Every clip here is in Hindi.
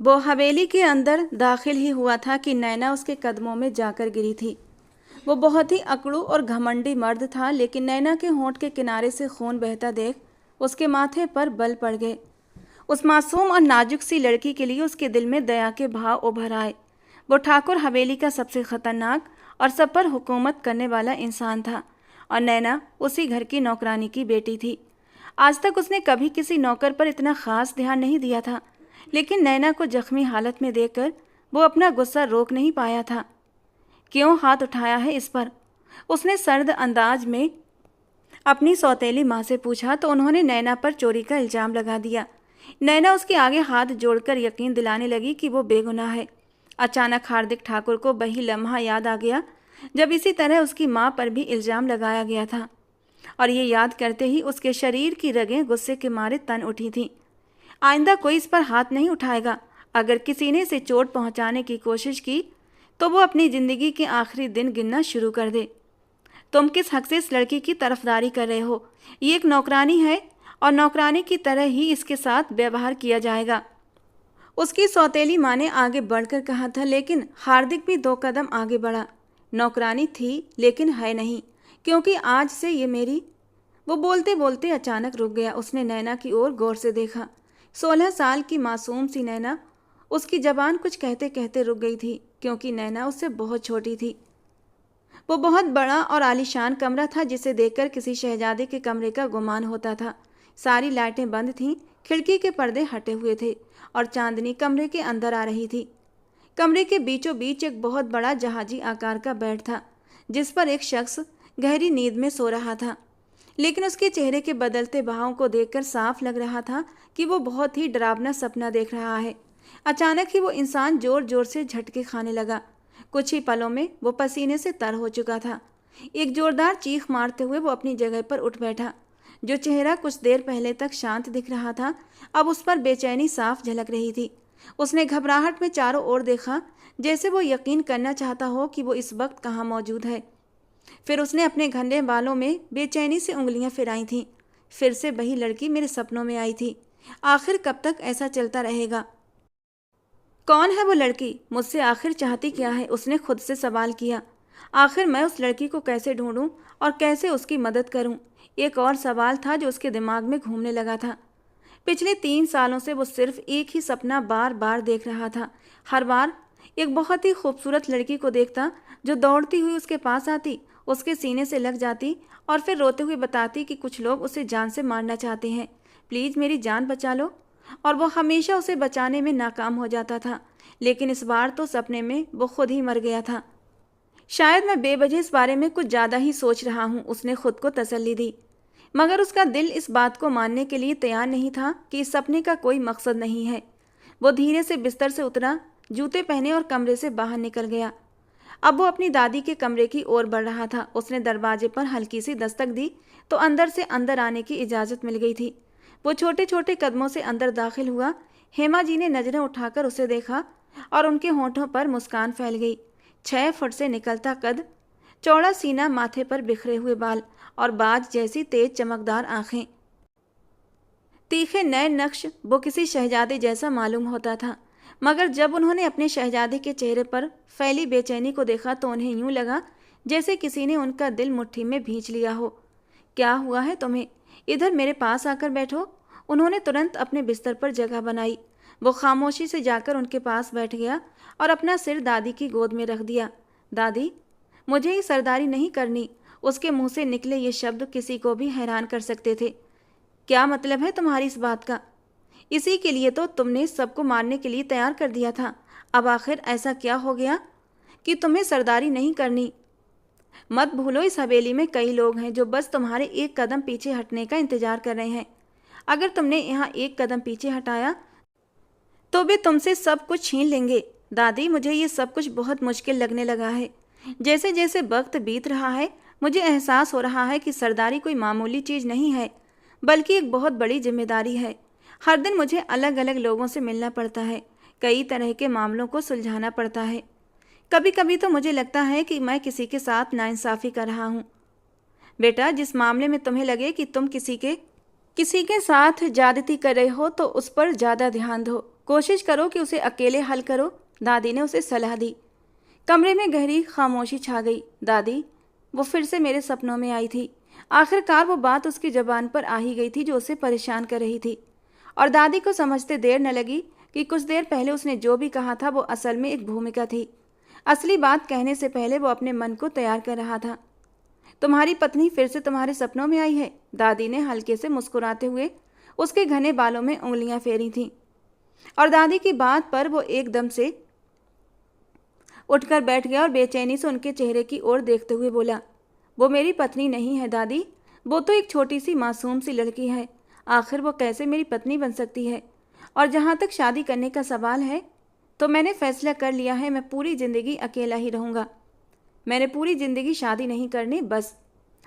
वो हवेली के अंदर दाखिल ही हुआ था कि नैना उसके कदमों में जाकर गिरी थी। वो बहुत ही अकड़ू और घमंडी मर्द था, लेकिन नैना के होंठ के किनारे से खून बहता देख उसके माथे पर बल पड़ गए। उस मासूम और नाजुक सी लड़की के लिए उसके दिल में दया के भाव उभर आए। वो ठाकुर हवेली का सबसे खतरनाक और सब पर हुकूमत करने वाला इंसान था, और नैना उसी घर की नौकरानी की बेटी थी। आज तक उसने कभी किसी नौकर पर इतना खास ध्यान नहीं दिया था, लेकिन नैना को जख्मी हालत में देखकर वो अपना गुस्सा रोक नहीं पाया था। क्यों हाथ उठाया है इस पर? उसने सर्द अंदाज में अपनी सौतेली माँ से पूछा तो उन्होंने नैना पर चोरी का इल्जाम लगा दिया। नैना उसके आगे हाथ जोड़कर यकीन दिलाने लगी कि वो बेगुनाह है। अचानक हार्दिक ठाकुर को वही लम्हा याद आ गया जब इसी तरह उसकी माँ पर भी इल्जाम लगाया गया था, और ये याद करते ही उसके शरीर की रगें गुस्से के मारे तन उठी थीं। आइंदा कोई इस पर हाथ नहीं उठाएगा। अगर किसी ने इसे चोट पहुंचाने की कोशिश की तो वो अपनी ज़िंदगी के आखिरी दिन गिनना शुरू कर दे। तुम किस हक से इस लड़की की तरफदारी कर रहे हो? ये एक नौकरानी है और नौकरानी की तरह ही इसके साथ व्यवहार किया जाएगा। उसकी सौतेली माँ ने आगे बढ़कर कहा था, लेकिन हार्दिक भी 2 कदम आगे बढ़ा। नौकरानी थी लेकिन है नहीं, क्योंकि आज से ये मेरी। वो बोलते बोलते अचानक रुक गया। उसने नैना की ओर गौर से देखा। 16 साल की मासूम सी नैना। उसकी जबान कुछ कहते कहते रुक गई थी, क्योंकि नैना उससे बहुत छोटी थी। वो बहुत बड़ा और आलीशान कमरा था, जिसे देखकर किसी शहजादे के कमरे का गुमान होता था। सारी लाइटें बंद थीं, खिड़की के पर्दे हटे हुए थे और चांदनी कमरे के अंदर आ रही थी। कमरे के बीचों बीच एक बहुत बड़ा जहाजी आकार का बेड था, जिस पर एक शख्स गहरी नींद में सो रहा था। लेकिन उसके चेहरे के बदलते भावों को देखकर साफ लग रहा था कि वो बहुत ही डरावना सपना देख रहा है। अचानक ही वो इंसान जोर जोर से झटके खाने लगा। कुछ ही पलों में वो पसीने से तर हो चुका था। एक जोरदार चीख मारते हुए वो अपनी जगह पर उठ बैठा। जो चेहरा कुछ देर पहले तक शांत दिख रहा था, अब उस पर बेचैनी साफ झलक रही थी। उसने घबराहट में चारों ओर देखा, जैसे वो यकीन करना चाहता हो कि वो इस वक्त कहाँ मौजूद है। फिर उसने अपने घने बालों में बेचैनी से उंगलियां फिराई थीं। फिर से वही लड़की मेरे सपनों में आई थी। आखिर कब तक ऐसा चलता रहेगा? कौन है वो लड़की? मुझसे आखिर चाहती क्या है? उसने खुद से सवाल किया। आखिर मैं उस लड़की को कैसे ढूंढूं और कैसे उसकी मदद करूं? एक और सवाल था जो उसके दिमाग में घूमने लगा था। पिछले 3 सालों से वो सिर्फ एक ही सपना बार बार देख रहा था। हर बार एक बहुत ही खूबसूरत लड़की को देखता, जो दौड़ती हुई उसके पास आती, उसके सीने से लग जाती और फिर रोते हुए बताती कि कुछ लोग उसे जान से मारना चाहते हैं, प्लीज़ मेरी जान बचा लो। और वो हमेशा उसे बचाने में नाकाम हो जाता था। लेकिन इस बार तो सपने में वो खुद ही मर गया था। शायद मैं बेवजह इस बारे में कुछ ज़्यादा ही सोच रहा हूँ, उसने खुद को तसल्ली दी। मगर उसका दिल इस बात को मानने के लिए तैयार नहीं था कि इस सपने का कोई मकसद नहीं है। वो धीरे से बिस्तर से उतरा, जूते पहने और कमरे से बाहर निकल गया। अब वो अपनी दादी के कमरे की ओर बढ़ रहा था। उसने दरवाजे पर हल्की सी दस्तक दी तो अंदर से अंदर आने की इजाज़त मिल गई थी। वो छोटे छोटे कदमों से अंदर दाखिल हुआ। हेमा जी ने नजरें उठाकर उसे देखा और उनके होंठों पर मुस्कान फैल गई। 6 फुट से निकलता कद, चौड़ा सीना, माथे पर बिखरे हुए बाल और बाज जैसी तेज चमकदार आंखें, तीखे नए नक्श। वो किसी शहजादे जैसा मालूम होता था। मगर जब उन्होंने अपने शहजादे के चेहरे पर फैली बेचैनी को देखा तो उन्हें यूं लगा जैसे किसी ने उनका दिल मुट्ठी में भींच लिया हो। क्या हुआ है तुम्हें? इधर मेरे पास आकर बैठो। उन्होंने तुरंत अपने बिस्तर पर जगह बनाई। वो खामोशी से जाकर उनके पास बैठ गया और अपना सिर दादी की गोद में रख दिया। दादी, मुझे ये सरदारी नहीं करनी। उसके मुंह से निकले ये शब्द किसी को भी हैरान कर सकते थे। क्या मतलब है तुम्हारी इस बात का? इसी के लिए तो तुमने सबको मारने के लिए तैयार कर दिया था। अब आखिर ऐसा क्या हो गया कि तुम्हें सरदारी नहीं करनी? मत भूलो, इस हवेली में कई लोग हैं जो बस तुम्हारे एक कदम पीछे हटने का इंतजार कर रहे हैं। अगर तुमने यहाँ एक कदम पीछे हटाया तो वे तुमसे सब कुछ छीन लेंगे। दादी, मुझे ये सब कुछ बहुत मुश्किल लगने लगा है। जैसे जैसे वक्त बीत रहा है, मुझे एहसास हो रहा है कि सरदारी कोई मामूली चीज़ नहीं है, बल्कि एक बहुत बड़ी जिम्मेदारी है। हर दिन मुझे अलग अलग लोगों से मिलना पड़ता है, कई तरह के मामलों को सुलझाना पड़ता है। कभी कभी तो मुझे लगता है कि मैं किसी के साथ नाइंसाफ़ी कर रहा हूँ। बेटा, जिस मामले में तुम्हें लगे कि तुम किसी के साथ ज्यादती कर रहे हो तो उस पर ज़्यादा ध्यान दो। कोशिश करो कि उसे अकेले हल करो, दादी ने उसे सलाह दी। कमरे में गहरी खामोशी छा गई। दादी, वो फिर से मेरे सपनों में आई थी। आखिरकार वो बात उसकी जबान पर आ ही गई थी जो उसे परेशान कर रही थी। और दादी को समझते देर न लगी कि कुछ देर पहले उसने जो भी कहा था वो असल में एक भूमिका थी। असली बात कहने से पहले वो अपने मन को तैयार कर रहा था। तुम्हारी पत्नी फिर से तुम्हारे सपनों में आई है, दादी ने हल्के से मुस्कुराते हुए उसके घने बालों में उंगलियां फेरी थीं। और दादी की बात पर वो एकदम से उठकर बैठ गया और बेचैनी से उनके चेहरे की ओर देखते हुए बोला, वो मेरी पत्नी नहीं है दादी, वो तो एक छोटी सी मासूम सी लड़की है। आखिर वो कैसे मेरी पत्नी बन सकती है? और जहाँ तक शादी करने का सवाल है तो मैंने फैसला कर लिया है, मैं पूरी ज़िंदगी अकेला ही रहूँगा। मैंने पूरी ज़िंदगी शादी नहीं करनी, बस।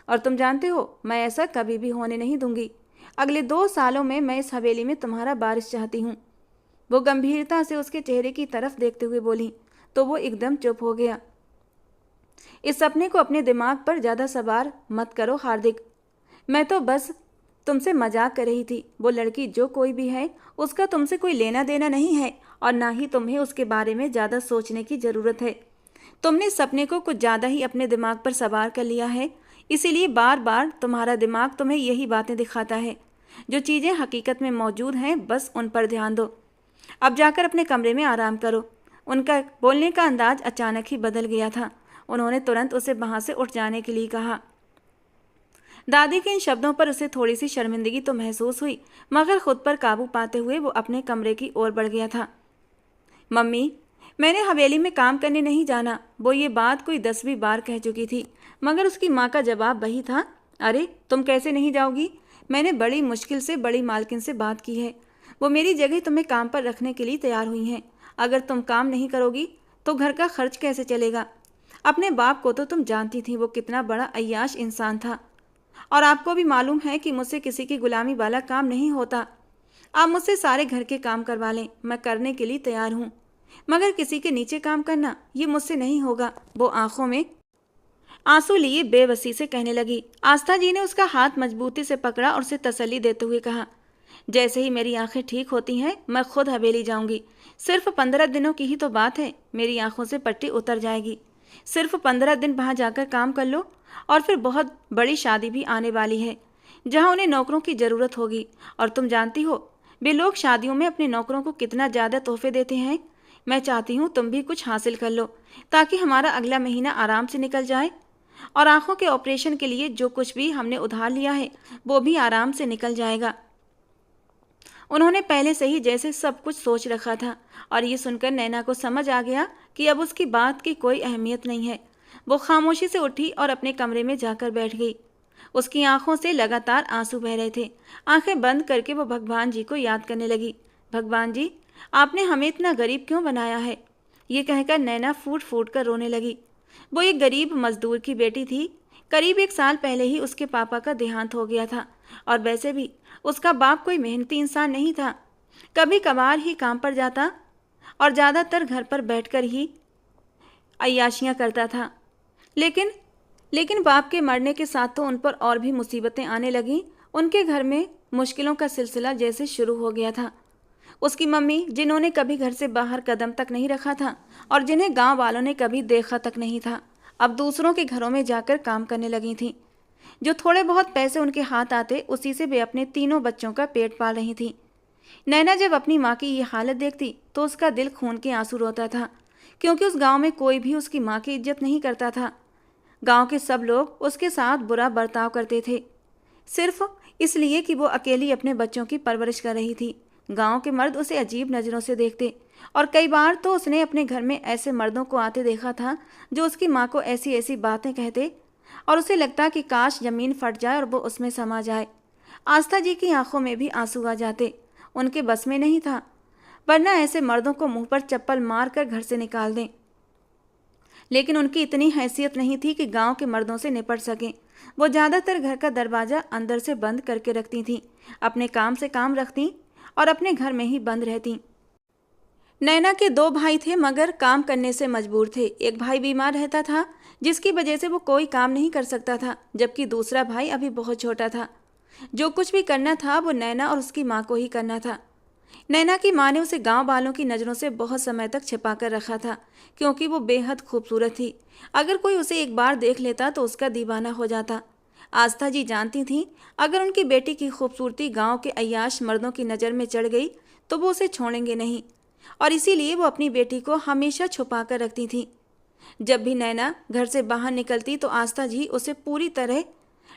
और तुम जानते हो मैं ऐसा कभी भी होने नहीं दूंगी। अगले 2 सालों में मैं इस हवेली में तुम्हारा वारिस चाहती हूँ। वो गंभीरता से उसके चेहरे की तरफ देखते हुए बोली तो वो एकदम चुप हो गया। इस सपने को अपने दिमाग पर ज़्यादा सवार मत करो हार्दिक, मैं तो बस तुमसे मजाक कर रही थी। वो लड़की जो कोई भी है उसका तुमसे कोई लेना देना नहीं है और ना ही तुम्हें उसके बारे में ज़्यादा सोचने की ज़रूरत है। तुमने सपने को कुछ ज़्यादा ही अपने दिमाग पर सवार कर लिया है, इसीलिए बार बार तुम्हारा दिमाग तुम्हें यही बातें दिखाता है। जो चीज़ें हकीकत में मौजूद हैं बस उन पर ध्यान दो। अब जाकर अपने कमरे में आराम करो। उनका बोलने का अंदाज अचानक ही बदल गया था। उन्होंने तुरंत उसे वहाँ से उठ जाने के लिए कहा। दादी के इन शब्दों पर उसे थोड़ी सी शर्मिंदगी तो महसूस हुई, मगर खुद पर काबू पाते हुए वो अपने कमरे की ओर बढ़ गया था। मम्मी, मैंने हवेली में काम करने नहीं जाना, वो ये बात कोई 10वीं बार कह चुकी थी, मगर उसकी माँ का जवाब वही था, अरे तुम कैसे नहीं जाओगी? मैंने बड़ी मुश्किल से बड़ी मालकिन से बात की है, वो मेरी जगह तुम्हें काम पर रखने के लिए तैयार हुई हैं। अगर तुम काम नहीं करोगी तो घर का खर्च कैसे चलेगा? अपने बाप को तो तुम जानती थी, वो कितना बड़ा अय्याश इंसान था। और आपको भी मालूम है कि मुझसे किसी की गुलामी वाला काम नहीं होता। आप मुझसे सारे घर के काम करवा लें, मैं करने के लिए तैयार हूँ, मगर किसी के नीचे काम करना ये मुझसे नहीं होगा। वो आंखों में आंसू लिए बेबसी से कहने लगी। आस्था जी ने उसका हाथ मजबूती से पकड़ा और उसे तसल्ली देते हुए कहा, जैसे ही मेरी आंखें ठीक होती हैं मैं खुद हवेली जाऊंगी। सिर्फ 15 दिनों की ही तो बात है, मेरी आंखों से पट्टी उतर जाएगी। सिर्फ 15 दिन वहाँ जाकर काम कर लो और फिर बहुत बड़ी शादी भी आने वाली है जहाँ उन्हें नौकरों की ज़रूरत होगी। और तुम जानती हो वे लोग शादियों में अपने नौकरों को कितना ज़्यादा तोहफे देते हैं। मैं चाहती हूँ तुम भी कुछ हासिल कर लो ताकि हमारा अगला महीना आराम से निकल जाए और आंखों के ऑपरेशन के लिए जो कुछ भी हमने उधार लिया है वो भी आराम से निकल जाएगा। उन्होंने पहले से ही जैसे सब कुछ सोच रखा था और ये सुनकर नैना को समझ आ गया कि अब उसकी बात की कोई अहमियत नहीं है। वो खामोशी से उठी और अपने कमरे में जाकर बैठ गई। उसकी आंखों से लगातार आंसू बह रहे थे। आंखें बंद करके वो भगवान जी को याद करने लगी। भगवान जी, आपने हमें इतना गरीब क्यों बनाया है? ये कहकर नैना फूट फूट कर रोने लगी। वो एक गरीब मजदूर की बेटी थी। करीब 1 साल पहले ही उसके पापा का देहांत हो गया था और वैसे भी उसका बाप कोई मेहनती इंसान नहीं था। कभी कभार ही काम पर जाता और ज़्यादातर घर पर बैठकर ही अय्याशियाँ करता था। लेकिन बाप के मरने के साथ तो उन पर और भी मुसीबतें आने लगीं। उनके घर में मुश्किलों का सिलसिला जैसे शुरू हो गया था। उसकी मम्मी, जिन्होंने कभी घर से बाहर कदम तक नहीं रखा था और जिन्हें गांव वालों ने कभी देखा तक नहीं था, अब दूसरों के घरों में जाकर काम करने लगी थीं। जो थोड़े बहुत पैसे उनके हाथ आते उसी से वे अपने 3 बच्चों का पेट पाल रही थी। नैना जब अपनी माँ की ये हालत देखती तो उसका दिल खून के आंसू रोता था, क्योंकि उस गांव में कोई भी उसकी माँ की इज्जत नहीं करता था। गांव के सब लोग उसके साथ बुरा बर्ताव करते थे, सिर्फ इसलिए कि वो अकेली अपने बच्चों की परवरिश कर रही थी। गांव के मर्द उसे अजीब नज़रों से देखते और कई बार तो उसने अपने घर में ऐसे मर्दों को आते देखा था जो उसकी माँ को ऐसी ऐसी बातें कहते और उसे लगता कि काश ज़मीन फट जाए और वो उसमें समा जाए। आस्था जी की आंखों में भी आंसू आ जाते। उनके बस में नहीं था, वरना ऐसे मर्दों को मुंह पर चप्पल मार कर घर से निकाल दें। लेकिन उनकी इतनी हैसियत नहीं थी कि गांव के मर्दों से निपट सकें। वो ज़्यादातर घर का दरवाज़ा अंदर से बंद करके रखती थीं, अपने काम से काम रखती और अपने घर में ही बंद रहती। नैना के 2 भाई थे मगर काम करने से मजबूर थे। एक भाई बीमार रहता था जिसकी वजह से वो कोई काम नहीं कर सकता था, जबकि दूसरा भाई अभी बहुत छोटा था। जो कुछ भी करना था वो नैना और उसकी माँ को ही करना था। नैना की माँ ने उसे गांव वालों की नज़रों से बहुत समय तक छिपा कर रखा था, क्योंकि वो बेहद खूबसूरत थी। अगर कोई उसे एक बार देख लेता तो उसका दीवाना हो जाता। आस्था जी जानती थीं, अगर उनकी बेटी की खूबसूरती गांव के अय्याश मर्दों की नज़र में चढ़ गई तो वो उसे छोड़ेंगे नहीं, और इसीलिए वो अपनी बेटी को हमेशा छुपा कर रखती थी। जब भी नैना घर से बाहर निकलती तो आस्था जी उसे पूरी तरह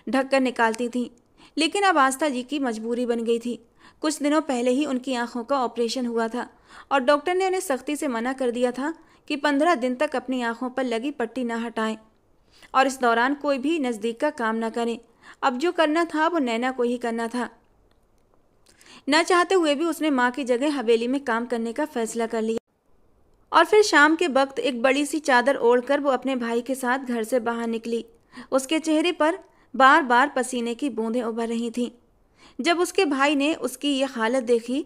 ढक कर निकालती थीं। लेकिन अब आस्था जी की मजबूरी बन गई थी। कुछ दिनों पहले ही उनकी आंखों का ऑपरेशन हुआ था और डॉक्टर ने उन्हें सख्ती से मना कर दिया था कि 15 दिन तक अपनी आंखों पर लगी पट्टी ना हटाएं और इस दौरान कोई भी नज़दीक का काम ना करें। अब जो करना था वो नैना को ही करना था। न चाहते हुए भी उसने माँ की जगह हवेली में काम करने का फैसला कर लिया और फिर शाम के वक्त एक बड़ी सी चादर ओढ़कर वो अपने भाई के साथ घर से बाहर निकली। उसके चेहरे पर बार बार पसीने की बूंदें उभर रही थीं। जब उसके भाई ने उसकी ये हालत देखी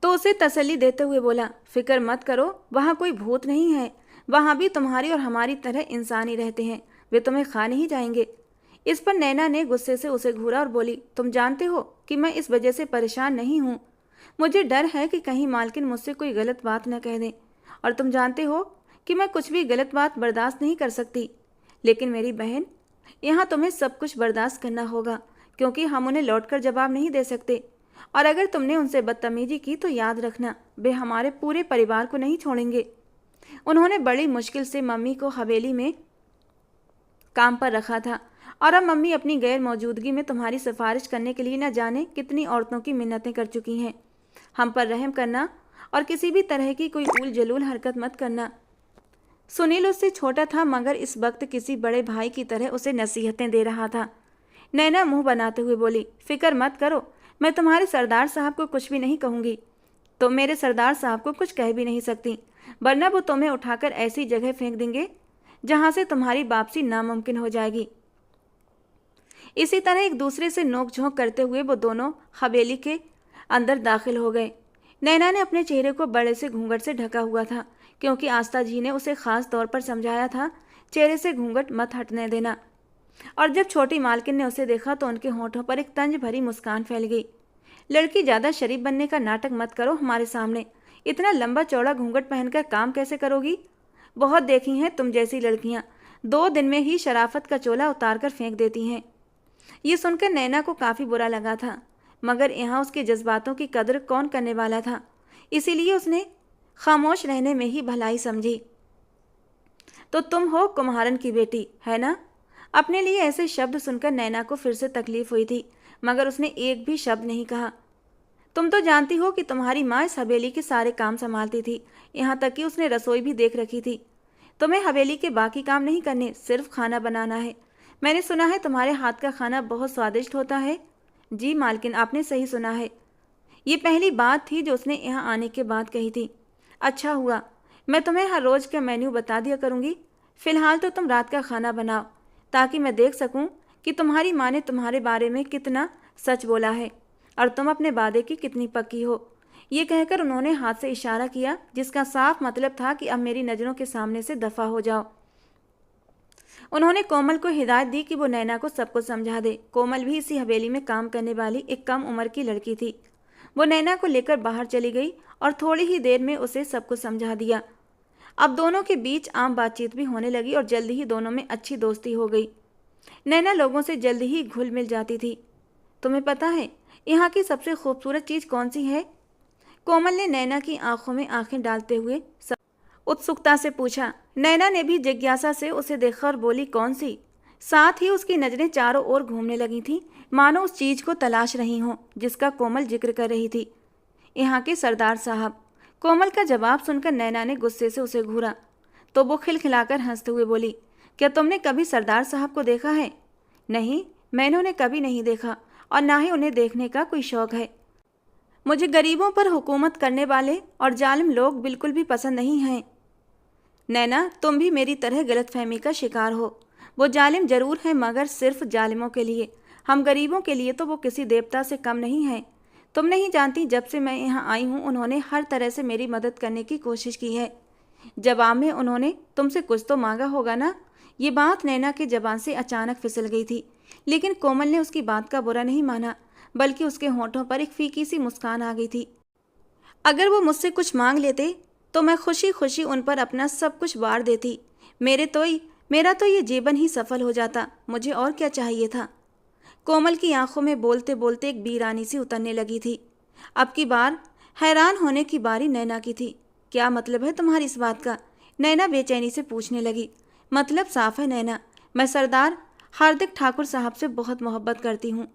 तो उसे तसल्ली देते हुए बोला, फिक्र मत करो, वहाँ कोई भूत नहीं है, वहाँ भी तुम्हारी और हमारी तरह इंसान ही रहते हैं, वे तुम्हें खा नहीं जाएंगे। इस पर नैना ने गुस्से से उसे घूरा और बोली, तुम जानते हो कि मैं इस वजह से परेशान नहीं हूँ। मुझे डर है कि कहीं मालकिन मुझसे कोई गलत बात न कह दें, और तुम जानते हो कि मैं कुछ भी गलत बात बर्दाश्त नहीं कर सकती। लेकिन मेरी बहन, यहाँ तुम्हें सब कुछ बर्दाश्त करना होगा, क्योंकि हम उन्हें लौटकर जवाब नहीं दे सकते, और अगर तुमने उनसे बदतमीजी की तो याद रखना, वे हमारे पूरे परिवार को नहीं छोड़ेंगे। उन्होंने बड़ी मुश्किल से मम्मी को हवेली में काम पर रखा था, और अब मम्मी अपनी गैर मौजूदगी में तुम्हारी सिफारिश करने के लिए न जाने कितनी औरतों की मिन्नतें कर चुकी हैं। हम पर रहम करना और किसी भी तरह की कोई उल जलूल हरकत मत करना। सुनील उससे छोटा था, मगर इस वक्त किसी बड़े भाई की तरह उसे नसीहतें दे रहा था। नैना मुंह बनाते हुए बोली, फिक्र मत करो, मैं तुम्हारे सरदार साहब को कुछ भी नहीं कहूँगी। तो मेरे सरदार साहब को कुछ कह भी नहीं सकती, वरना वो तुम्हें उठाकर ऐसी जगह फेंक देंगे जहाँ से तुम्हारी वापसी नामुमकिन हो जाएगी। इसी तरह एक दूसरे से नोक-झोंक करते हुए वो दोनों हवेली के अंदर दाखिल हो गए। नैना ने अपने चेहरे को बड़े से घूंघट से ढका हुआ था, क्योंकि आस्था जी ने उसे खास तौर पर समझाया था, चेहरे से घूंघट मत हटने देना। और जब छोटी मालकिन ने उसे देखा तो उनके होठों पर एक तंज भरी मुस्कान फैल गई। लड़की, ज़्यादा शरीफ बनने का नाटक मत करो हमारे सामने। इतना लंबा चौड़ा घूंघट पहनकर काम कैसे करोगी? बहुत देखी हैं तुम जैसी लड़कियां, 2 दिन में ही शराफत का चोला उतार कर फेंक देती हैं। ये सुनकर नैना को काफ़ी बुरा लगा था, मगर यहाँ उसके जज्बातों की कदर कौन करने वाला था, इसीलिए उसने खामोश रहने में ही भलाई समझी। तो तुम हो कुम्हारन की बेटी, है ना? अपने लिए ऐसे शब्द सुनकर नैना को फिर से तकलीफ हुई थी, मगर उसने एक भी शब्द नहीं कहा। तुम तो जानती हो कि तुम्हारी माँ इस हवेली के सारे काम संभालती थी, यहाँ तक कि उसने रसोई भी देख रखी थी। तुम्हें हवेली के बाकी काम नहीं करने, सिर्फ खाना बनाना है। मैंने सुना है तुम्हारे हाथ का खाना बहुत स्वादिष्ट होता है। जी मालकिन, आपने सही सुना है। ये पहली बात थी जो उसने यहाँ आने के बाद कही थी। अच्छा हुआ, मैं तुम्हें हर रोज़ का मेन्यू बता दिया करूँगी। फ़िलहाल तो तुम रात का खाना बनाओ, ताकि मैं देख सकूं कि तुम्हारी माँ ने तुम्हारे बारे में कितना सच बोला है और तुम अपने वादे की कितनी पक्की हो। ये कहकर उन्होंने हाथ से इशारा किया, जिसका साफ मतलब था कि अब मेरी नज़रों के सामने से दफ़ा हो जाओ। उन्होंने कोमल को हिदायत दी कि वो नैना को सब कुछ समझा दे। कोमल भी इसी हवेली में काम करने वाली एक कम उम्र की लड़की थी। वो नैना को लेकर बाहर चली गई और थोड़ी ही देर में उसे सब कुछ समझा दिया। अब दोनों के बीच आम बातचीत भी होने लगी और जल्दी ही दोनों में अच्छी दोस्ती हो गई। नैना लोगों से जल्दी ही घुल मिल जाती थी। तुम्हें पता है यहाँ की सबसे खूबसूरत चीज़ कौन सी है? कोमल ने नैना की आंखों में आंखें डालते हुए उत्सुकता से पूछा। नैना ने भी जिज्ञासा से उसे देखकर बोली, कौन सी? साथ ही उसकी नज़रें चारों ओर घूमने लगी थीं, मानो उस चीज़ को तलाश रही हों जिसका कोमल जिक्र कर रही थी। यहाँ के सरदार साहब। कोमल का जवाब सुनकर नैना ने गुस्से से उसे घूरा, तो वो खिलखिलाकर हंसते हुए बोली, क्या तुमने कभी सरदार साहब को देखा है? नहीं, मैंने उन्हें कभी नहीं देखा और ना ही उन्हें देखने का कोई शौक़ है। मुझे गरीबों पर हुकूमत करने वाले और जालिम लोग बिल्कुल भी पसंद नहीं हैं। नैना, तुम भी मेरी तरह गलतफहमी का शिकार हो। वो जालिम ज़रूर है, मगर सिर्फ जालिमों के लिए। हम गरीबों के लिए तो वो किसी देवता से कम नहीं हैं। तुम नहीं जानती, जब से मैं यहाँ आई हूँ उन्होंने हर तरह से मेरी मदद करने की कोशिश की है। जवाब में उन्होंने तुमसे कुछ तो मांगा होगा ना? ये बात नैना की ज़बान से अचानक फिसल गई थी, लेकिन कोमल ने उसकी बात का बुरा नहीं माना, बल्कि उसके होठों पर एक फीकी सी मुस्कान आ गई थी। अगर वो मुझसे कुछ मांग लेते तो मैं खुशी खुशी उन पर अपना सब कुछ वार देती। मेरा तो ये जीवन ही सफल हो जाता। मुझे और क्या चाहिए था। कोमल की आंखों में बोलते बोलते एक बीरानी सी उतरने लगी थी। अब की बार हैरान होने की बारी नैना की थी। क्या मतलब है तुम्हारी इस बात का? नैना बेचैनी से पूछने लगी। मतलब साफ है नैना, मैं सरदार हार्दिक ठाकुर साहब से बहुत मोहब्बत करती हूँ।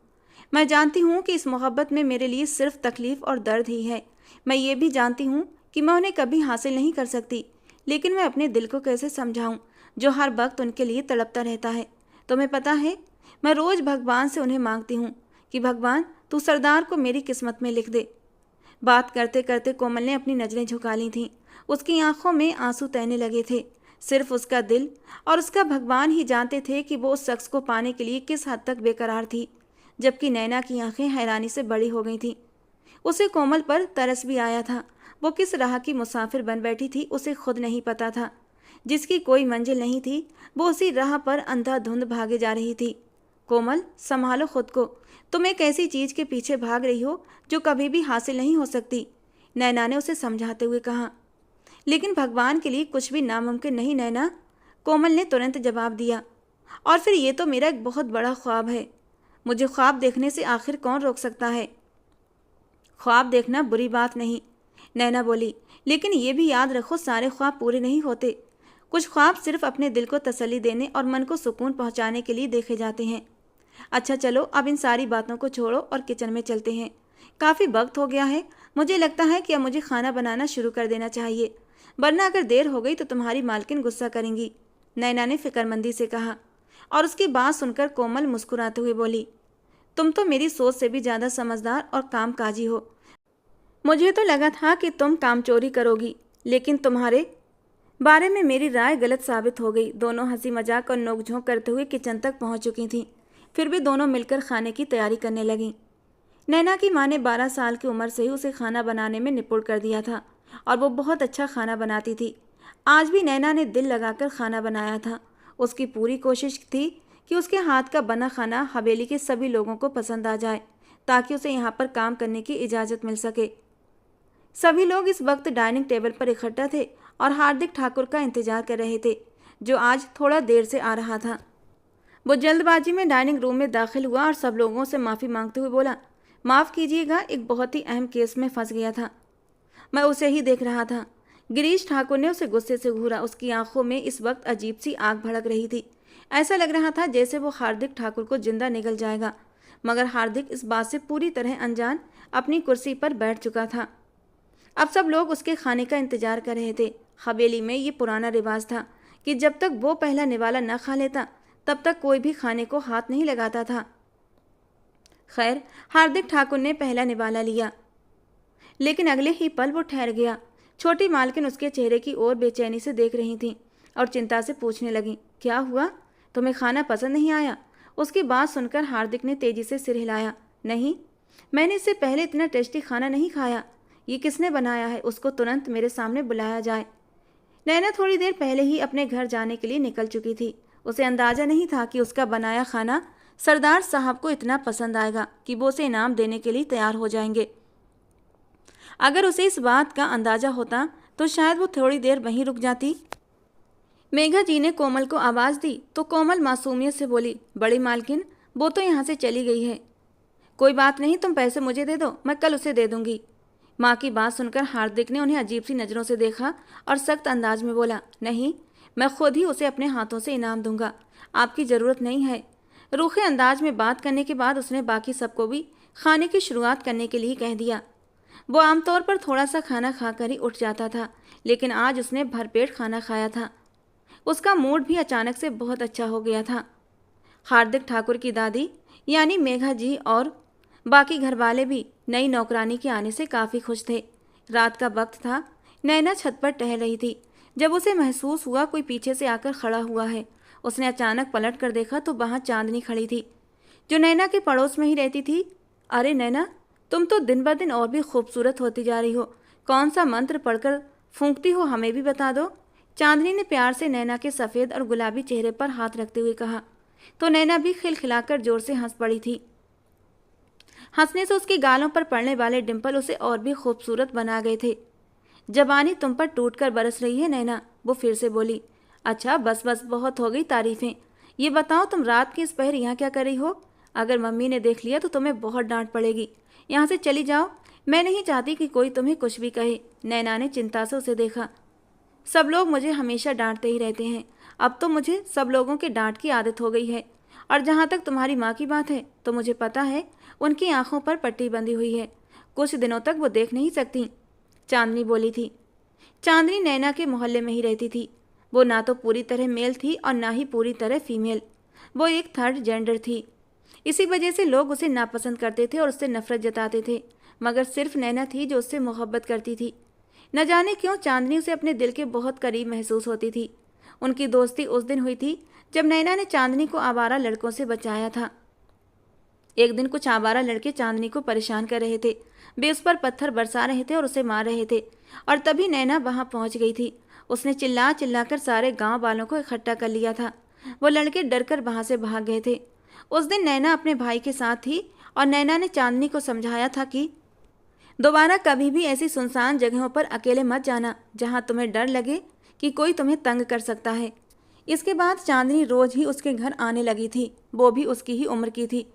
मैं जानती हूँ कि इस मोहब्बत में मेरे लिए सिर्फ तकलीफ और दर्द ही है। मैं ये भी जानती हूँ कि मैं उन्हें कभी हासिल नहीं कर सकती, लेकिन मैं अपने दिल को कैसे समझाऊँ जो हर वक्त उनके लिए तड़पता रहता है। तुम्हें पता है, मैं रोज़ भगवान से उन्हें मांगती हूँ कि भगवान तू सरदार को मेरी किस्मत में लिख दे। बात करते करते कोमल ने अपनी नज़रें झुका ली थीं। उसकी आंखों में आंसू तैरने लगे थे। सिर्फ उसका दिल और उसका भगवान ही जानते थे कि वो उस शख्स को पाने के लिए किस हद तक बेकरार थी। जबकि नैना की आंखें हैरानी से बड़ी हो गई थीं। उसे कोमल पर तरस भी आया था। वो किस राह की मुसाफिर बन बैठी थी उसे खुद नहीं पता था। जिसकी कोई मंजिल नहीं थी, वो उसी राह पर अंधाधुंध भागे जा रही थी। कोमल, संभालो खुद को। तुम एक ऐसी चीज के पीछे भाग रही हो जो कभी भी हासिल नहीं हो सकती, नैना ने उसे समझाते हुए कहा। लेकिन भगवान के लिए कुछ भी नामुमकिन नहीं नैना, कोमल ने तुरंत जवाब दिया। और फिर ये तो मेरा एक बहुत बड़ा ख्वाब है। मुझे ख्वाब देखने से आखिर कौन रोक सकता है? ख्वाब देखना बुरी बात नहीं, नैना बोली, लेकिन ये भी याद रखो सारे ख्वाब पूरे नहीं होते। कुछ ख्वाब सिर्फ अपने दिल को तसल्ली देने और मन को सुकून पहुंचाने के लिए देखे जाते हैं। अच्छा चलो, अब इन सारी बातों को छोड़ो और किचन में चलते हैं। काफ़ी वक्त हो गया है। मुझे लगता है कि अब मुझे खाना बनाना शुरू कर देना चाहिए, वरना अगर देर हो गई तो तुम्हारी मालकिन गुस्सा करेंगी, नैना ने फिक्रमंदी से कहा। और उसकी बात सुनकर कोमल मुस्कुराते हुए बोली, तुम तो मेरी सोच से भी ज़्यादा समझदार और कामकाजी हो। मुझे तो लगा था कि तुम कामचोरी करोगी, लेकिन तुम्हारे बारे में मेरी राय गलत साबित हो गई। दोनों हंसी मजाक और नोकझोंक करते हुए किचन तक पहुंच चुकी थीं। फिर भी दोनों मिलकर खाने की तैयारी करने लगीं। नैना की माँ ने 12 साल की उम्र से ही उसे खाना बनाने में निपुण कर दिया था और वो बहुत अच्छा खाना बनाती थी। आज भी नैना ने दिल लगाकर खाना बनाया था। उसकी पूरी कोशिश थी कि उसके हाथ का बना खाना हवेली के सभी लोगों को पसंद आ जाए, ताकि उसे यहाँ पर काम करने की इजाज़त मिल सके। सभी लोग इस वक्त डाइनिंग टेबल पर इकट्ठा थे और हार्दिक ठाकुर का इंतजार कर रहे थे, जो आज थोड़ा देर से आ रहा था। वो जल्दबाजी में डाइनिंग रूम में दाखिल हुआ और सब लोगों से माफ़ी मांगते हुए बोला, माफ़ कीजिएगा, एक बहुत ही अहम केस में फंस गया था। मैं उसे ही देख रहा था। गिरीश ठाकुर ने उसे गुस्से से घूरा। उसकी आंखों में इस वक्त अजीब सी आग भड़क रही थी। ऐसा लग रहा था जैसे वो हार्दिक ठाकुर को जिंदा निगल जाएगा, मगर हार्दिक इस बात से पूरी तरह अनजान अपनी कुर्सी पर बैठ चुका था। अब सब लोग उसके खाने का इंतजार कर रहे थे। हवेली में ये पुराना रिवाज था कि जब तक वो पहला निवाला न खा लेता तब तक कोई भी खाने को हाथ नहीं लगाता था। खैर, हार्दिक ठाकुर ने पहला निवाला लिया, लेकिन अगले ही पल वो ठहर गया। छोटी मालकिन उसके चेहरे की ओर बेचैनी से देख रही थी और चिंता से पूछने लगी, क्या हुआ? तुम्हें खाना पसंद नहीं आया? उसकी बात सुनकर हार्दिक ने तेजी से सिर हिलाया। नहीं, मैंने इससे पहले इतना टेस्टी खाना नहीं खाया। ये किसने बनाया है? उसको तुरंत मेरे सामने बुलाया जाए। नैना थोड़ी देर पहले ही अपने घर जाने के लिए निकल चुकी थी। उसे अंदाजा नहीं था कि उसका बनाया खाना सरदार साहब को इतना पसंद आएगा कि वो उसे इनाम देने के लिए तैयार हो जाएंगे। अगर उसे इस बात का अंदाजा होता तो शायद वो थोड़ी देर वहीं रुक जाती। मेघा जी ने कोमल को आवाज़ दी तो कोमल मासूमियत से बोली, बड़ी मालकिन, वो तो यहाँ से चली गई है। कोई बात नहीं, तुम पैसे मुझे दे दो, मैं कल उसे दे दूंगी। माँ की बात सुनकर हार्दिक ने उन्हें अजीब सी नज़रों से देखा और सख्त अंदाज में बोला, नहीं, मैं खुद ही उसे अपने हाथों से इनाम दूंगा, आपकी ज़रूरत नहीं है। रूखे अंदाज में बात करने के बाद उसने बाकी सबको भी खाने की शुरुआत करने के लिए कह दिया। वो आमतौर पर थोड़ा सा खाना खाकर ही उठ जाता था, लेकिन आज उसने भरपेट खाना खाया था। उसका मूड भी अचानक से बहुत अच्छा हो गया था। हार्दिक ठाकुर की दादी यानी मेघा जी और बाकी घर वाले भी नई नौकरानी के आने से काफ़ी खुश थे। रात का वक्त था। नैना छत पर टहल रही थी जब उसे महसूस हुआ कोई पीछे से आकर खड़ा हुआ है। उसने अचानक पलट कर देखा तो वहाँ चांदनी खड़ी थी, जो नैना के पड़ोस में ही रहती थी। अरे नैना, तुम तो दिन ब दिन और भी खूबसूरत होती जा रही हो। कौन सा मंत्र पढ़कर फूंकती हो, हमें भी बता दो। चांदनी ने प्यार से नैना के सफ़ेद और गुलाबी चेहरे पर हाथ रखते हुए कहा, तो नैना भी खिलखिलाकर जोर से हंस पड़ी थी। हंसने से उसके गालों पर पड़ने वाले डिंपल उसे और भी खूबसूरत बना गए थे। जबानी तुम पर टूटकर बरस रही है नैना, वो फिर से बोली। अच्छा बस बस, बहुत हो गई तारीफें। ये बताओ तुम रात के इस पहर यहाँ क्या कर रही हो? अगर मम्मी ने देख लिया तो तुम्हें बहुत डांट पड़ेगी। यहाँ से चली जाओ, मैं नहीं चाहती कि कोई तुम्हें कुछ भी कहे। नैना ने चिंता से उसे देखा। सब लोग मुझे हमेशा डांटते ही रहते हैं, अब तो मुझे सब लोगों के डांट की आदत हो गई है। और जहाँ तक तुम्हारी माँ की बात है तो मुझे पता है उनकी आंखों पर पट्टी बंधी हुई है, कुछ दिनों तक वो देख नहीं सकती, चांदनी बोली थी। चांदनी नैना के मोहल्ले में ही रहती थी। वो ना तो पूरी तरह मेल थी और ना ही पूरी तरह फीमेल, वो एक थर्ड जेंडर थी। इसी वजह से लोग उसे नापसंद करते थे और उससे नफरत जताते थे, मगर सिर्फ नैना थी जो उससे मोहब्बत करती थी। न जाने क्यों चांदनी उसे अपने दिल के बहुत करीब महसूस होती थी। उनकी दोस्ती उस दिन हुई थी जब नैना ने चांदनी को आवारा लड़कों से बचाया था। एक दिन कुछ आवारा लड़के चांदनी को परेशान कर रहे थे, वे उस पर पत्थर बरसा रहे थे और उसे मार रहे थे, और तभी नैना वहां पहुंच गई थी। उसने चिल्ला चिल्लाकर सारे गांव वालों को इकट्ठा कर लिया था। वो लड़के डरकर वहां से भाग गए थे। उस दिन नैना अपने भाई के साथ थी और नैना ने चांदनी को समझाया था कि दोबारा कभी भी ऐसी सुनसान जगहों पर अकेले मत जाना जहां तुम्हें डर लगे कि कोई तुम्हें तंग कर सकता है। इसके बाद चांदनी रोज ही उसके घर आने लगी थी। वो भी उसकी ही उम्र की थी।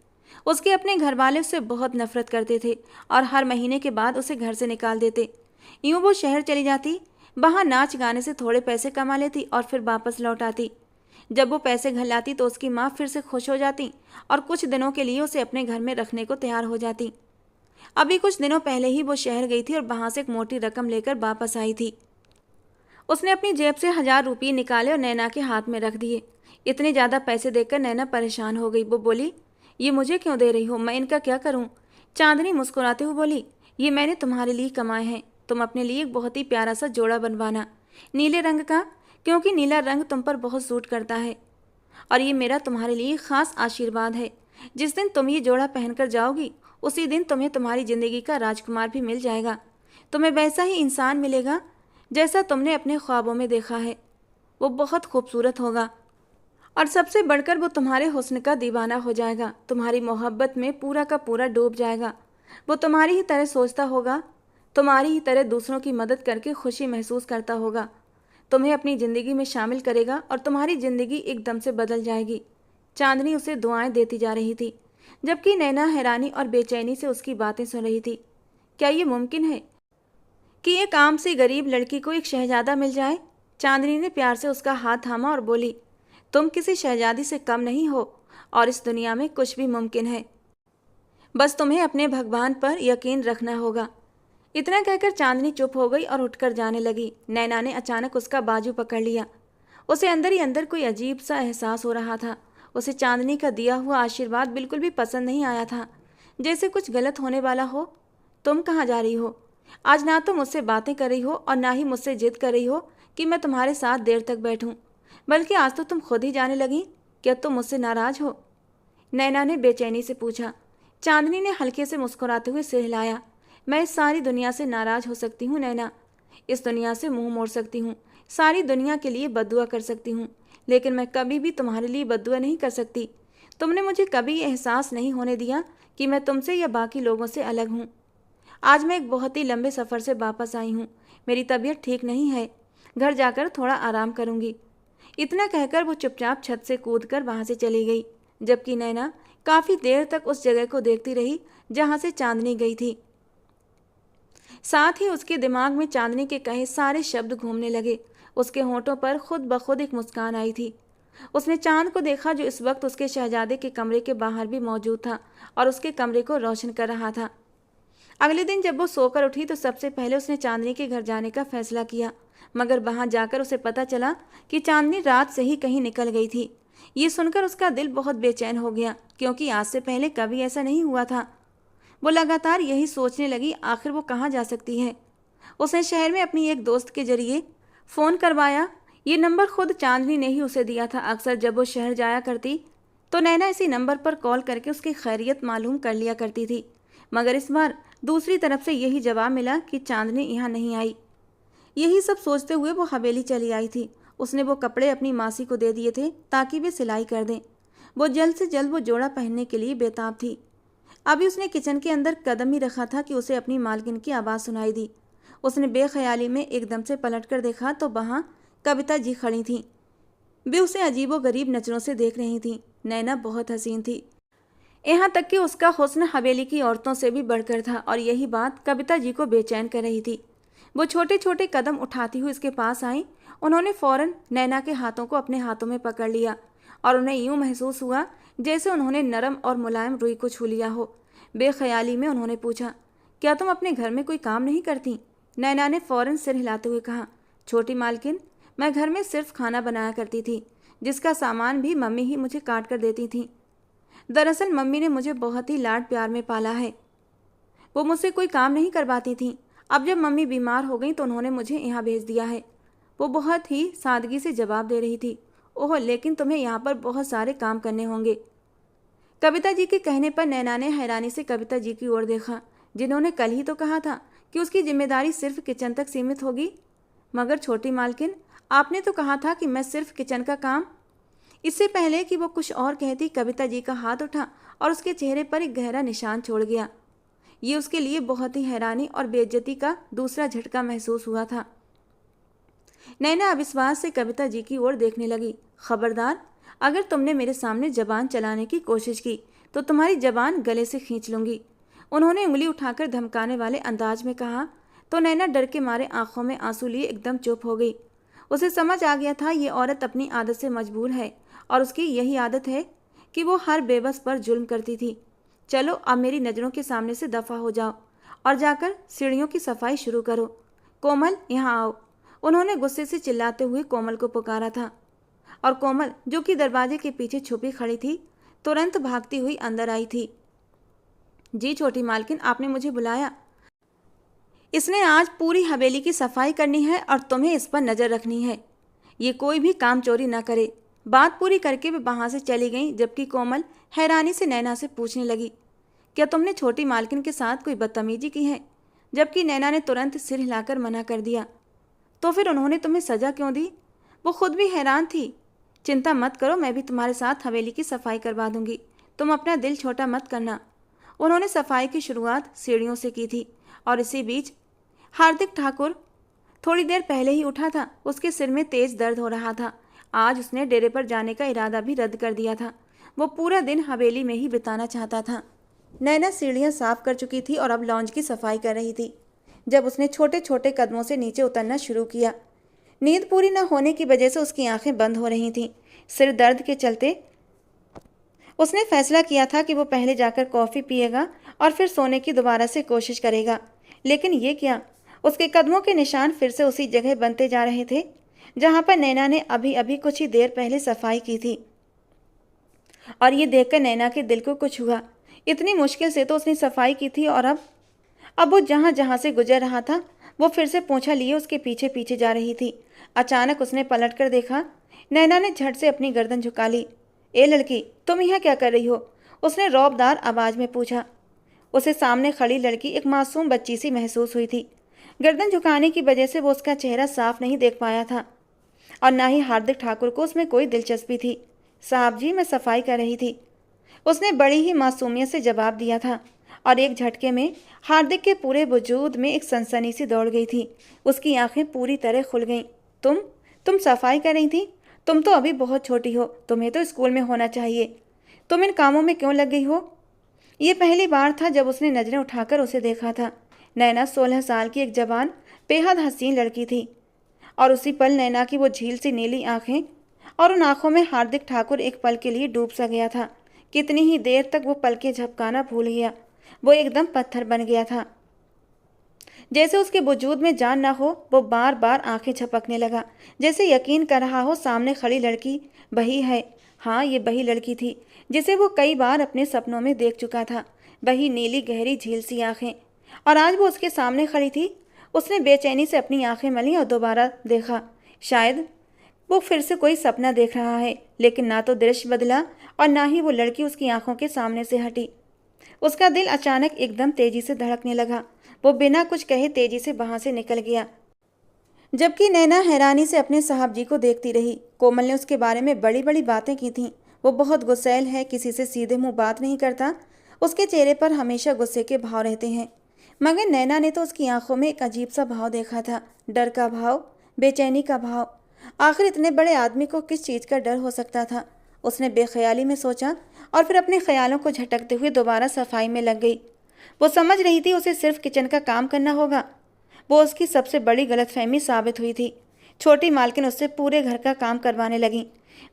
उसके अपने घर वाले उससे बहुत नफरत करते थे और हर महीने के बाद उसे घर से निकाल देते। यूं वो शहर चली जाती, वहां नाच गाने से थोड़े पैसे कमा लेती और फिर वापस लौट आती। जब वो पैसे घर लाती तो उसकी माँ फिर से खुश हो जाती और कुछ दिनों के लिए उसे अपने घर में रखने को तैयार हो जाती। अभी कुछ दिनों पहले ही वो शहर गई थी और वहां से एक मोटी रकम लेकर वापस आई थी। उसने अपनी जेब से 1000 रुपये निकाले और नैना के हाथ में रख दिए। इतने ज़्यादा पैसे देखकर नैना परेशान हो गई। वो बोली, ये मुझे क्यों दे रही हो, मैं इनका क्या करूं? चांदनी मुस्कुराते हुए बोली, ये मैंने तुम्हारे लिए कमाए हैं, तुम अपने लिए एक बहुत ही प्यारा सा जोड़ा बनवाना, नीले रंग का, क्योंकि नीला रंग तुम पर बहुत सूट करता है। और ये मेरा तुम्हारे लिए खास आशीर्वाद है। जिस दिन तुम ये जोड़ा पहनकर जाओगी उसी दिन तुम्हें तुम्हारी जिंदगी का राजकुमार भी मिल जाएगा। तुम्हें वैसा ही इंसान मिलेगा जैसा तुमने अपने ख्वाबों में देखा है। वो बहुत खूबसूरत होगा और सबसे बढ़कर वो तुम्हारे हुस्न का दीवाना हो जाएगा, तुम्हारी मोहब्बत में पूरा का पूरा डूब जाएगा। वो तुम्हारी ही तरह सोचता होगा, तुम्हारी ही तरह दूसरों की मदद करके खुशी महसूस करता होगा, तुम्हें अपनी ज़िंदगी में शामिल करेगा और तुम्हारी ज़िंदगी एकदम से बदल जाएगी। चांदनी उसे दुआएं देती जा रही थी, जबकि नैना हैरानी और बेचैनी से उसकी बातें सुन रही थी। क्या ये मुमकिन है कि एक आम सी गरीब लड़की को एक शहजादा मिल जाए? चांदनी ने प्यार से उसका हाथ थामा और बोली, तुम किसी शहजादी से कम नहीं हो और इस दुनिया में कुछ भी मुमकिन है। बस तुम्हें अपने भगवान पर यकीन रखना होगा। इतना कहकर चांदनी चुप हो गई और उठकर जाने लगी। नैना ने अचानक उसका बाजू पकड़ लिया। उसे अंदर ही अंदर कोई अजीब सा एहसास हो रहा था। उसे चांदनी का दिया हुआ आशीर्वाद बिल्कुल भी पसंद नहीं आया था, जैसे कुछ गलत होने वाला हो। तुम कहाँ जा रही हो? आज ना तो मुझसे बातें कर रही हो और ना ही मुझसे जिद कर रही हो कि मैं तुम्हारे साथ देर तक बैठूं, बल्कि आज तो तुम खुद ही जाने लगी। क्या तुम मुझसे नाराज हो? नैना ने बेचैनी से पूछा। चांदनी ने हल्के से मुस्कुराते हुए सिर हिलाया। मैं इस सारी दुनिया से नाराज हो सकती हूँ नैना, इस दुनिया से मुंह मोड़ सकती हूँ, सारी दुनिया के लिए बद्दुआ कर सकती हूँ, लेकिन मैं कभी भी तुम्हारे लिए बद्दुआ नहीं कर सकती। तुमने मुझे कभी ये एहसास नहीं होने दिया कि मैं तुमसे या बाकी लोगों से अलग हूँ। आज मैं एक बहुत ही लंबे सफ़र से वापस आई हूँ, मेरी तबीयत ठीक नहीं है, घर जाकर थोड़ा आराम करूँगी। इतना कहकर वो चुपचाप छत से कूदकर वहाँ से चली गई, जबकि नैना काफ़ी देर तक उस जगह को देखती रही जहाँ से चांदनी गई थी। साथ ही उसके दिमाग में चांदनी के कहे सारे शब्द घूमने लगे। उसके होंठों पर खुद ब खुद एक मुस्कान आई थी। उसने चांद को देखा जो इस वक्त उसके शहजादे के कमरे के बाहर भी मौजूद था और उसके कमरे को रोशन कर रहा था। अगले दिन जब वो सोकर उठी तो सबसे पहले उसने चांदनी के घर जाने का फैसला किया, मगर वहां जाकर उसे पता चला कि चांदनी रात से ही कहीं निकल गई थी। ये सुनकर उसका दिल बहुत बेचैन हो गया, क्योंकि आज से पहले कभी ऐसा नहीं हुआ था। वो लगातार यही सोचने लगी, आखिर वो कहाँ जा सकती है। उसने शहर में अपनी एक दोस्त के जरिए फ़ोन करवाया। ये नंबर खुद चांदनी ने ही उसे दिया था। अक्सर जब वो शहर जाया करती तो नैना इसी नंबर पर कॉल करके उसकी खैरियत मालूम कर लिया करती थी, मगर इस बार दूसरी तरफ से यही जवाब मिला कि चांदनी यहाँ नहीं आई। यही सब सोचते हुए वो हवेली चली आई थी। उसने वो कपड़े अपनी मासी को दे दिए थे ताकि वे सिलाई कर दें। वो जल्द से जल्द वो जोड़ा पहनने के लिए बेताब थी। अभी उसने किचन के अंदर कदम ही रखा था कि उसे अपनी मालकिन की आवाज़ सुनाई दी। उसने बेख्याली में एकदम से पलट कर देखा तो वहाँ कविता जी खड़ी थीं। वे उसे अजीबो-गरीब नज़रों से देख रही थीं। नैना बहुत हसीन थी, यहाँ तक कि उसका हुस्न हवेली की औरतों से भी बढ़कर था और यही बात कविता जी को बेचैन कर रही थी। वो छोटे छोटे कदम उठाती हुई इसके पास आई। उन्होंने फौरन नैना के हाथों को अपने हाथों में पकड़ लिया और उन्हें यूं महसूस हुआ जैसे उन्होंने नरम और मुलायम रुई को छू लिया हो। बेख्याली में उन्होंने पूछा, क्या तुम अपने घर में कोई काम नहीं करती? नैना ने फौरन सिर हिलाते हुए कहा, छोटी मालकिन, मैं घर में सिर्फ खाना बनाया करती थी, जिसका सामान भी मम्मी ही मुझे काट कर देती थी। दरअसल मम्मी ने मुझे बहुत ही लाड प्यार में पाला है। वो मुझसे कोई काम नहीं करवाती थी। अब जब मम्मी बीमार हो गई तो उन्होंने मुझे यहाँ भेज दिया है। वो बहुत ही सादगी से जवाब दे रही थी। ओह, लेकिन तुम्हें यहाँ पर बहुत सारे काम करने होंगे। कविता जी के कहने पर नैना ने हैरानी से कविता जी की ओर देखा, जिन्होंने कल ही तो कहा था कि उसकी जिम्मेदारी सिर्फ किचन तक सीमित होगी। मगर छोटी मालकिन, आपने तो कहा था कि मैं सिर्फ किचन का काम। इससे पहले कि वो कुछ और कहती, कविता जी का हाथ उठा और उसके चेहरे पर एक गहरा निशान छोड़ गया। ये उसके लिए बहुत ही हैरानी और बेइज्जती का दूसरा झटका महसूस हुआ था। नैना अविश्वास से कविता जी की ओर देखने लगी। खबरदार, अगर तुमने मेरे सामने जबान चलाने की कोशिश की तो तुम्हारी जबान गले से खींच लूंगी। उन्होंने उंगली उठाकर धमकाने वाले अंदाज में कहा तो नैना डर के मारे आंखों में आंसू लिए एकदम चुप हो गई। उसे समझ आ गया था ये औरत अपनी आदत से मजबूर है और उसकी यही आदत है कि वो हर बेबस पर जुल्म करती थी। चलो अब मेरी नज़रों के सामने से दफ़ा हो जाओ और जाकर सीढ़ियों की सफाई शुरू करो। कोमल, यहाँ आओ। उन्होंने गुस्से से चिल्लाते हुए कोमल को पुकारा था और कोमल, जो कि दरवाजे के पीछे छुपी खड़ी थी, तुरंत भागती हुई अंदर आई थी। जी छोटी मालकिन, आपने मुझे बुलाया। इसने आज पूरी हवेली की सफाई करनी है और तुम्हें इस पर नज़र रखनी है। ये कोई भी काम चोरी न करे। बात पूरी करके वे वहाँ से चली गईं, जबकि कोमल हैरानी से नैना से पूछने लगी, क्या तुमने छोटी मालकिन के साथ कोई बदतमीजी की है? जबकि नैना ने तुरंत सिर हिलाकर मना कर दिया। तो फिर उन्होंने तुम्हें सज़ा क्यों दी? वो खुद भी हैरान थी। चिंता मत करो, मैं भी तुम्हारे साथ हवेली की सफाई करवा दूंगी। तुम अपना दिल छोटा मत करना। उन्होंने सफाई की शुरुआत सीढ़ियों से की थी और इसी बीच हार्दिक ठाकुर थोड़ी देर पहले ही उठा था। उसके सिर में तेज दर्द हो रहा था। आज उसने डेरे पर जाने का इरादा भी रद्द कर दिया था। वो पूरा दिन हवेली में ही बिताना चाहता था। नैना सीढ़ियाँ साफ कर चुकी थी और अब लॉन्ज की सफाई कर रही थी जब उसने छोटे छोटे कदमों से नीचे उतरना शुरू किया। नींद पूरी न होने की वजह से उसकी आंखें बंद हो रही थीं। सिर दर्द के चलते उसने फैसला किया था कि वो पहले जाकर कॉफ़ी पिएगा और फिर सोने की दोबारा से कोशिश करेगा। लेकिन ये क्या, उसके कदमों के निशान फिर से उसी जगह बनते जा रहे थे जहाँ पर नैना ने अभी अभी कुछ ही देर पहले सफाई की थी। और ये देखकर नैना के दिल को कुछ हुआ। इतनी मुश्किल से तो उसने सफाई की थी और अब वो जहाँ जहाँ से गुजर रहा था वो फिर से पोंछा लिए उसके पीछे पीछे जा रही थी। अचानक उसने पलट कर देखा। नैना ने झट से अपनी गर्दन झुका ली। ए लड़की, तुम यहाँ क्या कर रही हो? उसने रौबदार आवाज़ में पूछा। उसे सामने खड़ी लड़की एक मासूम बच्ची सी महसूस हुई थी। गर्दन झुकाने की वजह से वो उसका चेहरा साफ नहीं देख पाया था और ना ही हार्दिक ठाकुर को उसमें कोई दिलचस्पी थी। साहब जी, मैं सफाई कर रही थी, उसने बड़ी ही मासूमियत से जवाब दिया था और एक झटके में हार्दिक के पूरे वजूद में एक सनसनी सी दौड़ गई थी। उसकी आंखें पूरी तरह खुल गईं। तुम सफाई कर रही थी? तुम तो अभी बहुत छोटी हो, तुम्हें तो स्कूल में होना चाहिए। तुम इन कामों में क्यों लग गई हो? ये पहली बार था जब उसने नज़रें उठाकर उसे देखा था। नैना 16 साल की एक जवान बेहद हसीन लड़की थी और उसी पल नैना की वो झील सी नीली आंखें और उन आंखों में हार्दिक ठाकुर एक पल के लिए डूब सा गया था। कितनी ही देर तक वो पलकें झपकाना भूल गया। वो एकदम पत्थर बन गया था। जैसे उसके वजूद में जान ना हो, वो बार बार आंखें झपकने लगा, जैसे यकीन कर रहा हो सामने खड़ी लड़की वही है। हाँ, ये वही लड़की थी जिसे वो कई बार अपने सपनों में देख चुका था। वही नीली गहरी झील सी आंखें, और आज वो उसके सामने खड़ी थी। उसने बेचैनी से अपनी आंखें मली और दोबारा देखा। शायद वो फिर से कोई सपना देख रहा है, लेकिन ना तो दृश्य बदला और ना ही वो लड़की उसकी आंखों के सामने से हटी। उसका दिल अचानक एकदम तेजी से धड़कने लगा। वो बिना कुछ कहे तेजी से वहां से निकल गया, जबकि नैना हैरानी से अपने साहब जी को देखती रही। कोमल ने उसके बारे में बड़ी बड़ी बातें की थीं। वो बहुत गुस्सैल है, किसी से सीधे मुंह बात नहीं करता। उसके चेहरे पर हमेशा गुस्से के भाव रहते हैं। मगर नैना ने तो उसकी आंखों में एक अजीब सा भाव देखा था, डर का भाव, बेचैनी का भाव। आखिर इतने बड़े आदमी को किस चीज़ का डर हो सकता था? उसने बेख्याली में सोचा और फिर अपने ख्यालों को झटकते हुए दोबारा सफाई में लग गई। वो समझ रही थी उसे सिर्फ किचन का काम करना होगा। वो उसकी सबसे बड़ी गलतफहमी साबित हुई थी। छोटी मालकिन उससे पूरे घर का काम करवाने लगी।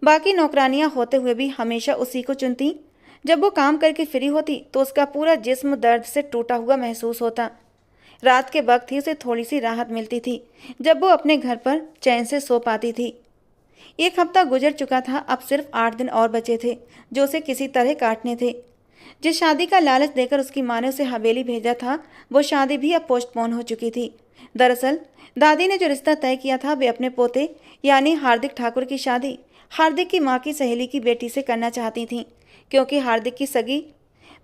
बाकी नौकरानियां होते हुए भी हमेशा उसी को चुनती। जब वो काम करके फ्री होती तो उसका पूरा जिस्म दर्द से टूटा हुआ महसूस होता। रात के वक्त ही उसे थोड़ी सी राहत मिलती थी, जब वो अपने घर पर चैन से सो पाती थी। एक हफ्ता गुजर चुका था, अब सिर्फ 8 दिन और बचे थे जो उसे किसी तरह काटने थे। जिस शादी का लालच देकर उसकी माँ ने उसे हवेली भेजा था, वो शादी भी अब पोस्टपोन हो चुकी थी। दरअसल दादी ने जो रिश्ता तय किया था वे अपने पोते यानी हार्दिक ठाकुर की शादी हार्दिक की माँ की सहेली की बेटी से करना चाहती थीं, क्योंकि हार्दिक की सगी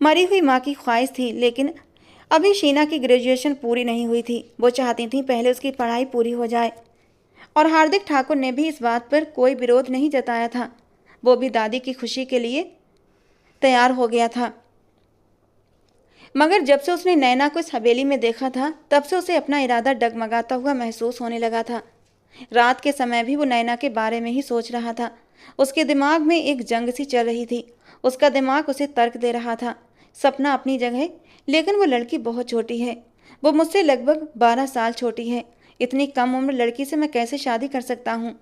मरी हुई माँ की ख्वाहिश थी। लेकिन अभी शीना की ग्रेजुएशन पूरी नहीं हुई थी। वो चाहती थी पहले उसकी पढ़ाई पूरी हो जाए, और हार्दिक ठाकुर ने भी इस बात पर कोई विरोध नहीं जताया था। वो भी दादी की खुशी के लिए तैयार हो गया था। मगर जब से उसने नैना को इस हवेली में देखा था, तब से उसे अपना इरादा डगमगाता हुआ महसूस होने लगा था। रात के समय भी वो नैना के बारे में ही सोच रहा था। उसके दिमाग में एक जंग सी चल रही थी। उसका दिमाग उसे तर्क दे रहा था। सपना अपनी जगह, लेकिन वो लड़की बहुत छोटी है। वो मुझसे लगभग 12 साल छोटी है। इतनी कम उम्र लड़की से मैं कैसे शादी कर सकता हूँ?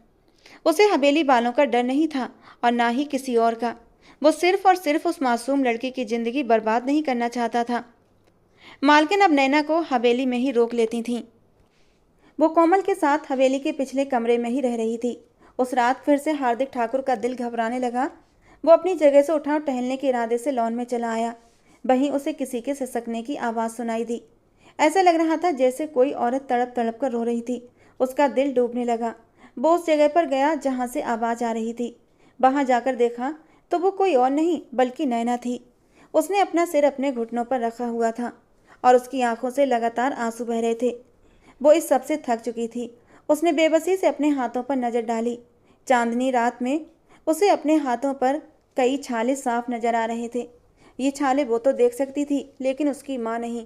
उसे हवेली वालों का डर नहीं था और ना ही किसी और का। वो सिर्फ और सिर्फ उस मासूम लड़की की जिंदगी बर्बाद नहीं करना चाहता था। मालकिन अब नैना को हवेली में ही रोक लेती थीं। वो कोमल के साथ हवेली के पिछले कमरे में ही रह रही थी। उस रात फिर से हार्दिक ठाकुर का दिल घबराने लगा। वो अपनी जगह से उठा और टहलने के इरादे से लॉन में चला आया। वहीं उसे किसी के सिसकने की आवाज़ सुनाई दी। ऐसा लग रहा था जैसे कोई औरत तड़प तड़प कर रो रही थी। उसका दिल डूबने लगा। वो उस जगह पर गया जहाँ से आवाज़ आ रही थी। वहाँ जाकर देखा तो वो कोई और नहीं बल्कि नैना थी। उसने अपना सिर अपने घुटनों पर रखा हुआ था और उसकी आंखों से लगातार आंसू बह रहे थे। वो इस सब से थक चुकी थी। उसने बेबसी से अपने हाथों पर नज़र डाली। चांदनी रात में उसे अपने हाथों पर कई छाले साफ नजर आ रहे थे। ये छाले वो तो देख सकती थी, लेकिन उसकी माँ नहीं।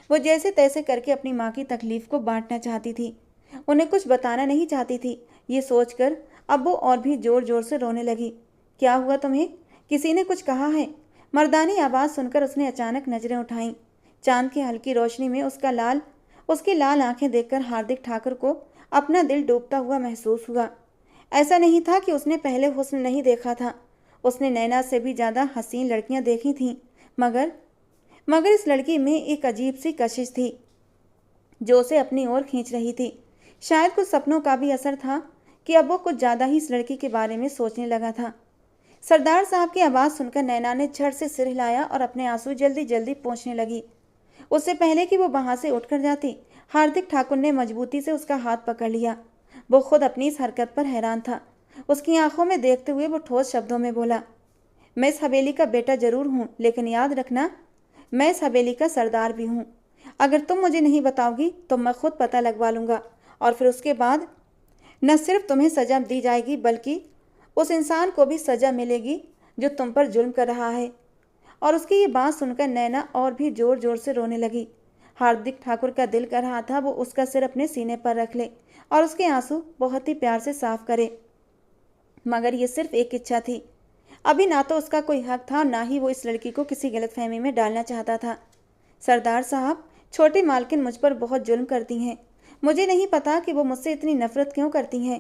वो जैसे तैसे करके अपनी माँ की तकलीफ को बांटना चाहती थी, उन्हें कुछ बताना नहीं चाहती थी। ये सोचकर अब वो और भी जोर जोर से रोने लगी। क्या हुआ तुम्हें? किसी ने कुछ कहा है? मर्दानी आवाज़ सुनकर उसने अचानक नजरें उठाईं। चांद की हल्की रोशनी में उसकी लाल आंखें देखकर हार्दिक ठाकुर को अपना दिल डूबता हुआ महसूस हुआ। ऐसा नहीं था कि उसने पहले हुस्न नहीं देखा था। उसने नैना से भी ज़्यादा हसीन लड़कियां देखी थीं, मगर इस लड़की में एक अजीब सी कशिश थी जो उसे अपनी ओर खींच रही थी। शायद कुछ सपनों का भी असर था कि अब वो कुछ ज़्यादा ही इस लड़की के बारे में सोचने लगा था। सरदार साहब की आवाज़ सुनकर नैना ने झट से सिर हिलाया और अपने आंसू जल्दी जल्दी पोंछने लगी। उससे पहले कि वो वहाँ से उठकर जाती, हार्दिक ठाकुर ने मजबूती से उसका हाथ पकड़ लिया। वो खुद अपनी इस हरकत पर हैरान था। उसकी आंखों में देखते हुए वो ठोस शब्दों में बोला, मैं इस हवेली का बेटा जरूर हूँ, लेकिन याद रखना मैं इस हवेली का सरदार भी हूँ। अगर तुम मुझे नहीं बताओगी तो मैं खुद पता लगवा लूँगा, और फिर उसके बाद न सिर्फ तुम्हें सज़ा दी जाएगी बल्कि उस इंसान को भी सज़ा मिलेगी जो तुम पर जुल्म कर रहा है। और उसकी ये बात सुनकर नैना और भी जोर जोर से रोने लगी। हार्दिक ठाकुर का दिल कर रहा था वो उसका सिर अपने सीने पर रख ले और उसके आंसू बहुत ही प्यार से साफ करे, मगर ये सिर्फ एक इच्छा थी। अभी ना तो उसका कोई हक था, ना ही वो इस लड़की को किसी गलतफहमी में डालना चाहता था। सरदार साहब, छोटी मालकिन मुझ पर बहुत जुल्म करती हैं। मुझे नहीं पता कि वो मुझसे इतनी नफरत क्यों करती हैं,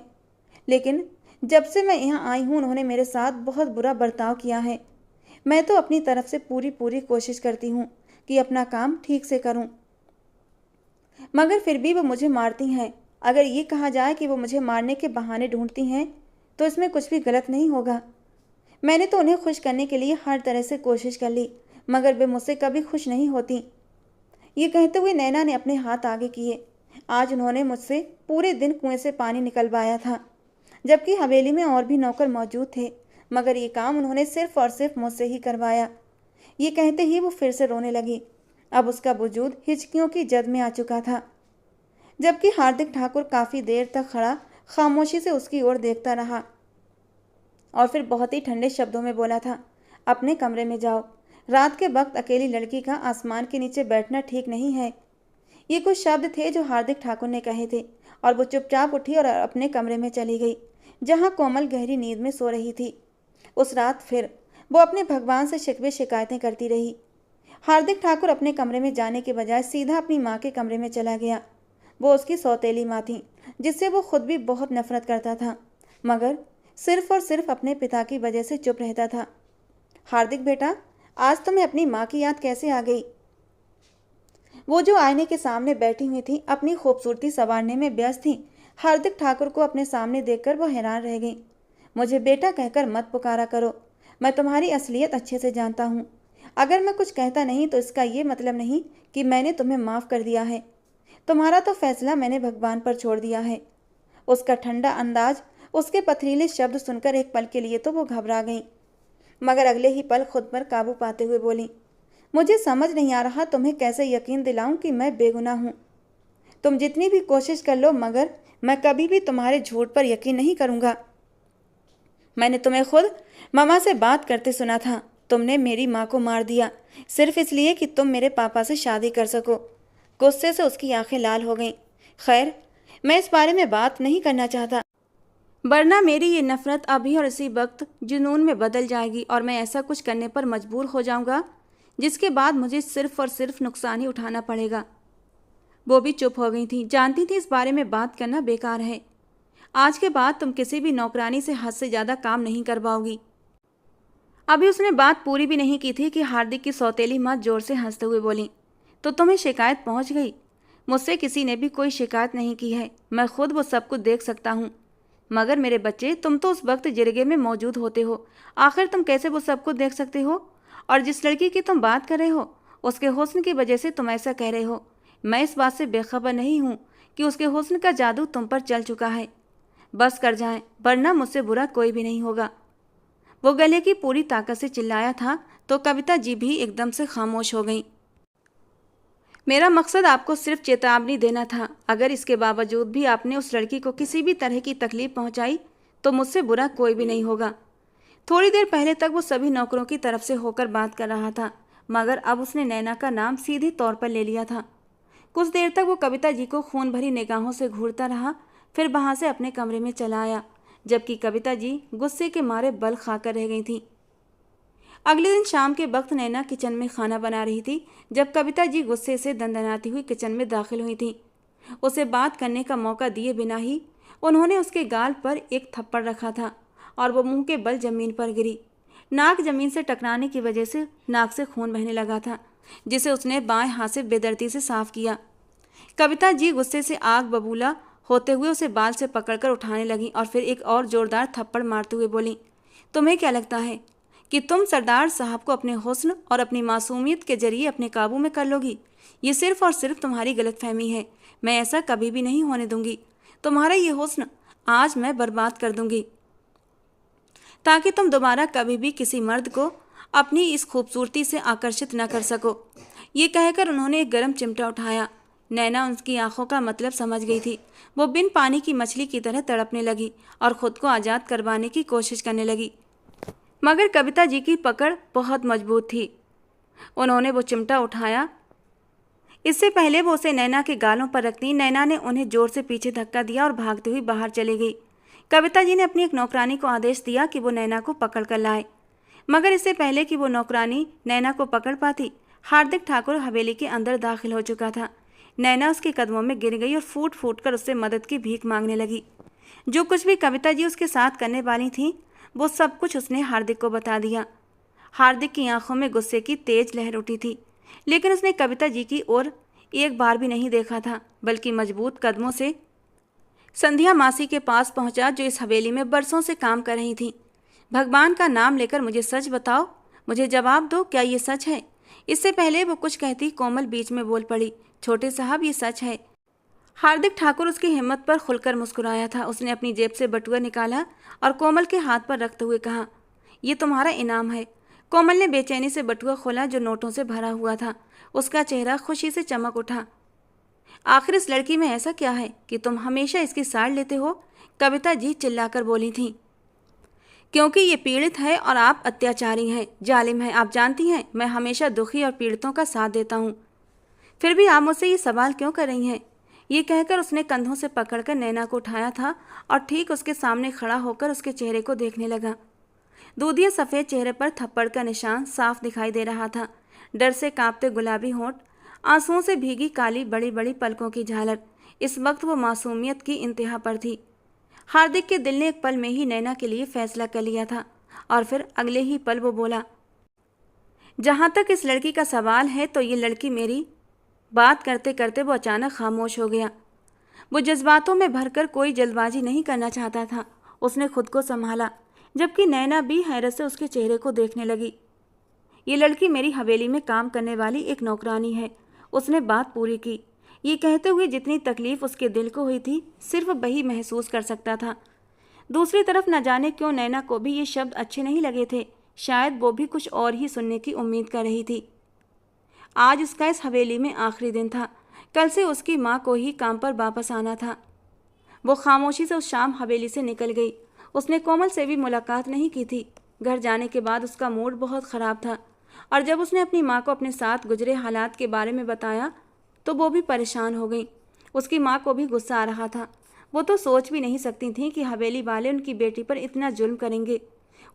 लेकिन जब से मैं यहाँ आई हूँ उन्होंने मेरे साथ बहुत बुरा बर्ताव किया है। मैं तो अपनी तरफ से पूरी कोशिश करती हूँ कि अपना काम ठीक से करूँ, मगर फिर भी वो मुझे मारती हैं। अगर ये कहा जाए कि वो मुझे मारने के बहाने ढूंढती हैं तो इसमें कुछ भी गलत नहीं होगा। मैंने तो उन्हें खुश करने के लिए हर तरह से कोशिश कर ली, मगर वे मुझसे कभी खुश नहीं होती। ये कहते हुए नैना ने अपने हाथ आगे किए। आज उन्होंने मुझसे पूरे दिन कुएं से पानी निकलवाया था, जबकि हवेली में और भी नौकर मौजूद थे, मगर ये काम उन्होंने सिर्फ और सिर्फ मुझसे ही करवाया। ये कहते ही वो फिर से रोने लगी। अब उसका वजूद हिचकियों की जद में आ चुका था, जबकि हार्दिक ठाकुर काफ़ी देर तक खड़ा खामोशी से उसकी ओर देखता रहा और फिर बहुत ही ठंडे शब्दों में बोला था, अपने कमरे में जाओ, रात के वक्त अकेली लड़की का आसमान के नीचे बैठना ठीक नहीं है। ये कुछ शब्द थे जो हार्दिक ठाकुर ने कहे थे और वो चुपचाप उठी और अपने कमरे में चली गई, जहाँ कोमल गहरी नींद में सो रही थी। उस रात फिर वो अपने भगवान से शिकवे शिकायतें करती रही। हार्दिक ठाकुर अपने कमरे में जाने के बजाय सीधा अपनी माँ के कमरे में चला गया। वो उसकी सौतेली माँ थी, जिससे वो खुद भी बहुत नफरत करता था, मगर सिर्फ और सिर्फ अपने पिता की वजह से चुप रहता था। हार्दिक बेटा, आज तुम्हें अपनी माँ की याद कैसे आ गई? वो जो आईने के सामने बैठी हुई थी, अपनी खूबसूरती संवारने में व्यस्त थी। हार्दिक ठाकुर को अपने सामने देखकर वो हैरान रह गई। मुझे बेटा कहकर मत पुकारा करो, मैं तुम्हारी असलियत अच्छे से जानता हूँ। अगर मैं कुछ कहता नहीं तो इसका ये मतलब नहीं कि मैंने तुम्हें माफ़ कर दिया है। तुम्हारा तो फैसला मैंने भगवान पर छोड़ दिया है। उसका ठंडा अंदाज, उसके पथरीले शब्द सुनकर एक पल के लिए तो वो घबरा गई, मगर अगले ही पल खुद पर काबू पाते हुए बोली, मुझे समझ नहीं आ रहा तुम्हें कैसे यकीन दिलाऊं कि मैं बेगुनाह हूँ। तुम जितनी भी कोशिश कर लो, मगर मैं कभी भी तुम्हारे झूठ पर यकीन नहीं करूँगा। मैंने तुम्हें खुद मामा से बात करते सुना था। तुमने मेरी माँ को मार दिया सिर्फ इसलिए कि तुम मेरे पापा से शादी कर सको। गुस्से से उसकी आंखें लाल हो गईं। खैर, मैं इस बारे में बात नहीं करना चाहता, वरना मेरी ये नफरत अभी और इसी वक्त जुनून में बदल जाएगी और मैं ऐसा कुछ करने पर मजबूर हो जाऊंगा जिसके बाद मुझे सिर्फ और सिर्फ नुकसान ही उठाना पड़ेगा। वो भी चुप हो गई थी, जानती थी इस बारे में बात करना बेकार है। आज के बाद तुम किसी भी नौकरानी से हद से ज़्यादा काम नहीं कर पाओगी। अभी उसने बात पूरी भी नहीं की थी कि हार्दिक की सौतेली माँ जोर से हंसते हुए बोली, तो तुम्हें शिकायत पहुंच गई? मुझसे किसी ने भी कोई शिकायत नहीं की है, मैं खुद वो सब कुछ देख सकता हूँ। मगर मेरे बच्चे, तुम तो उस वक्त जिरगे में मौजूद होते हो, आखिर तुम कैसे वो सब कुछ देख सकते हो? और जिस लड़की की तुम बात कर रहे हो, उसके हुस्न की वजह से तुम ऐसा कह रहे हो। मैं इस बात से बेखबर नहीं हूँ कि उसके हुस्न का जादू तुम पर चल चुका है। बस कर जाएं, वरना मुझसे बुरा कोई भी नहीं होगा। वो गले की पूरी ताकत से चिल्लाया था तो कविता जी भी एकदम से खामोश हो गई। मेरा मकसद आपको सिर्फ चेतावनी देना था। अगर इसके बावजूद भी आपने उस लड़की को किसी भी तरह की तकलीफ पहुंचाई तो मुझसे बुरा कोई भी नहीं होगा। थोड़ी देर पहले तक वो सभी नौकरों की तरफ से होकर बात कर रहा था, मगर अब उसने नैना का नाम सीधे तौर पर ले लिया था। कुछ देर तक वो कविता जी को खून भरी निगाहों से घूरता रहा, फिर वहां से अपने कमरे में चला आया, जबकि कविता जी गुस्से के मारे बल खाकर रह गई थी। अगले दिन शाम के वक्त नैना किचन में खाना बना रही थी जब कविता जी गुस्से से दंदनाती हुई किचन में दाखिल हुई थी। उसे बात करने का मौका दिए बिना ही उन्होंने उसके गाल पर एक थप्पड़ रखा था और वो मुंह के बल जमीन पर गिरी। नाक जमीन से टकराने की वजह से नाक से खून बहने लगा था, जिसे उसने बाएं हाथ से बेदर्दी से साफ किया। कविता जी गुस्से से आग बबूला होते हुए उसे बाल से पकड़कर उठाने लगी और फिर एक और जोरदार थप्पड़ मारते हुए बोली, तुम्हें क्या लगता है कि तुम सरदार साहब को अपने हुस्न और अपनी मासूमियत के जरिए अपने काबू में कर लोगी? ये सिर्फ और सिर्फ तुम्हारी गलतफहमी है। मैं ऐसा कभी भी नहीं होने दूंगी। तुम्हारा ये हुस्न आज मैं बर्बाद कर दूंगी, ताकि तुम दोबारा कभी भी किसी मर्द को अपनी इस खूबसूरती से आकर्षित न कर सको। ये कहकर उन्होंने एक गर्म चिमटा उठाया। नैना उनकी आंखों का मतलब समझ गई थी। वो बिन पानी की मछली की तरह तड़पने लगी और खुद को आज़ाद करवाने की कोशिश करने लगी, मगर कविता जी की पकड़ बहुत मजबूत थी। उन्होंने वो चिमटा उठाया। इससे पहले वो उसे नैना के गालों पर रखती, नैना ने उन्हें जोर से पीछे धक्का दिया और भागती हुई बाहर चली गई। कविता जी ने अपनी एक नौकरानी को आदेश दिया कि वो नैना को पकड़ कर लाए, मगर इससे पहले कि वो नौकरानी नैना को पकड़ पाती, हार्दिक ठाकुर हवेली के अंदर दाखिल हो चुका था। नैना उसके कदमों में गिर गई और फूट फूट कर उससे मदद की भीख मांगने लगी। जो कुछ भी कविता जी उसके साथ करने वाली थी, वो सब कुछ उसने हार्दिक को बता दिया। हार्दिक की आंखों में गुस्से की तेज लहर उठी थी, लेकिन उसने कविता जी की ओर एक बार भी नहीं देखा था, बल्कि मजबूत कदमों से संध्या मासी के पास पहुंचा, जो इस हवेली में बरसों से काम कर रही थी। भगवान का नाम लेकर मुझे सच बताओ, मुझे जवाब दो, क्या ये सच है? इससे पहले वो कुछ कहती, कोमल बीच में बोल पड़ी, छोटे साहब ये सच है। हार्दिक ठाकुर उसकी हिम्मत पर खुलकर मुस्कुराया था। उसने अपनी जेब से बटुआ निकाला और कोमल के हाथ पर रखते हुए कहा, ये तुम्हारा इनाम है। कोमल ने बेचैनी से बटुआ खोला जो नोटों से भरा हुआ था। उसका चेहरा खुशी से चमक उठा। आखिर इस लड़की में ऐसा क्या है कि तुम हमेशा इसकी साड़ लेते हो? कविता जी चिल्लाकर बोली थी। क्योंकि ये पीड़ित है और आप अत्याचारी हैं, जालिम हैं। आप जानती हैं मैं हमेशा दुखी और पीड़ितों का साथ देता हूँ, फिर भी आप मुझसे ये सवाल क्यों कर रही हैं? ये कहकर उसने कंधों से पकड़कर नैना को उठाया था और ठीक उसके सामने खड़ा होकर उसके चेहरे को देखने लगा। दूधिया सफ़ेद चेहरे पर थप्पड़ का निशान साफ दिखाई दे रहा था। डर से कांपते गुलाबी होंठ, आंसुओं से भीगी काली बड़ी बड़ी पलकों की झालर। इस वक्त वो मासूमियत की इंतहा पर थी। हार्दिक के दिल ने एक पल में ही नैना के लिए फैसला कर लिया था और फिर अगले ही पल वो बोला, जहाँ तक इस लड़की का सवाल है तो ये लड़की मेरी। बात करते करते वो अचानक खामोश हो गया। वो जज्बातों में भरकर कोई जल्दबाजी नहीं करना चाहता था। उसने खुद को संभाला, जबकि नैना भी हैरत से उसके चेहरे को देखने लगी। ये लड़की मेरी हवेली में काम करने वाली एक नौकरानी है। उसने बात पूरी की। ये कहते हुए जितनी तकलीफ उसके दिल को हुई थी सिर्फ वही महसूस कर सकता था। दूसरी तरफ न जाने क्यों नैना को भी ये शब्द अच्छे नहीं लगे थे। शायद वो भी कुछ और ही सुनने की उम्मीद कर रही थी। आज उसका इस हवेली में आखिरी दिन था। कल से उसकी माँ को ही काम पर वापस आना था। वो खामोशी से उस शाम हवेली से निकल गई। उसने कोमल से भी मुलाकात नहीं की थी। घर जाने के बाद उसका मूड बहुत ख़राब था और जब उसने अपनी माँ को अपने साथ गुजरे हालात के बारे में बताया तो वो भी परेशान हो गई। उसकी माँ को भी गुस्सा आ रहा था। वो तो सोच भी नहीं सकती थी कि हवेली वाले उनकी बेटी पर इतना जुल्म करेंगे।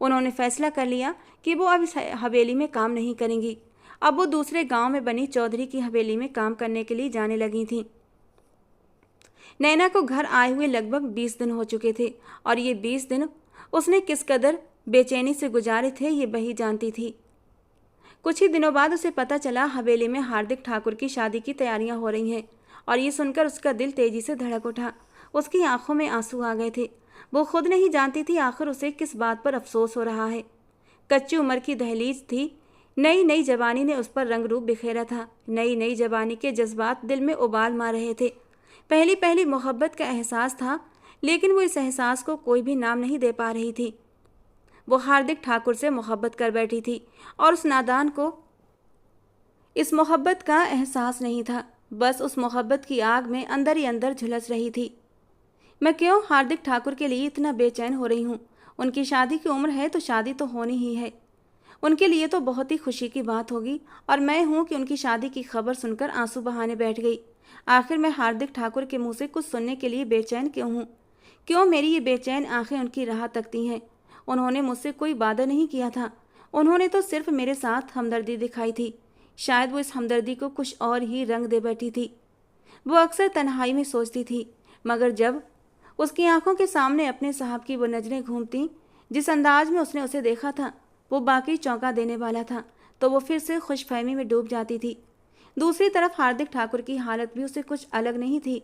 उन्होंने फैसला कर लिया कि वो अब इस हवेली में काम नहीं करेंगी। अब वो दूसरे गांव में बनी चौधरी की हवेली में काम करने के लिए जाने लगी थी। नैना को घर आए हुए लगभग 20 दिन हो चुके थे और ये 20 दिन उसने किस कदर बेचैनी से गुजारे थे ये वही जानती थी। कुछ ही दिनों बाद उसे पता चला हवेली में हार्दिक ठाकुर की शादी की तैयारियां हो रही हैं और ये सुनकर उसका दिल तेजी से धड़क उठा। उसकी आंखों में आंसू आ गए थे। वो खुद नहीं जानती थी आखिर उसे किस बात पर अफसोस हो रहा है। कच्ची उम्र की दहलीज थी। नई नई जवानी ने उस पर रंग रूप बिखेरा था। नई नई जवानी के जज्बात दिल में उबाल मार रहे थे। पहली पहली मोहब्बत का एहसास था, लेकिन वो इस एहसास को कोई भी नाम नहीं दे पा रही थी। वो हार्दिक ठाकुर से मोहब्बत कर बैठी थी और उस नादान को इस मोहब्बत का एहसास नहीं था। बस उस मोहब्बत की आग में अंदर ही अंदर झुलस रही थी। मैं क्यों हार्दिक ठाकुर के लिए इतना बेचैन हो रही हूँ? उनकी शादी की उम्र है तो शादी तो होनी ही है। उनके लिए तो बहुत ही खुशी की बात होगी और मैं हूँ कि उनकी शादी की खबर सुनकर आंसू बहाने बैठ गई। आखिर मैं हार्दिक ठाकुर के मुंह से कुछ सुनने के लिए बेचैन क्यों हूँ? क्यों मेरी ये बेचैन आंखें उनकी राह तकती हैं? उन्होंने मुझसे कोई वादा नहीं किया था। उन्होंने तो सिर्फ मेरे साथ हमदर्दी दिखाई थी। शायद वो इस हमदर्दी को कुछ और ही रंग दे बैठी थी। वो अक्सर तन्हाई में सोचती थी, मगर जब उसकी आंखों के सामने अपने साहब की वो नज़रें घूमती, जिस अंदाज में उसने उसे देखा था वो बाकी चौंका देने वाला था, तो वो फिर से खुशफहमी में डूब जाती थी। दूसरी तरफ हार्दिक ठाकुर की हालत भी उससे कुछ अलग नहीं थी।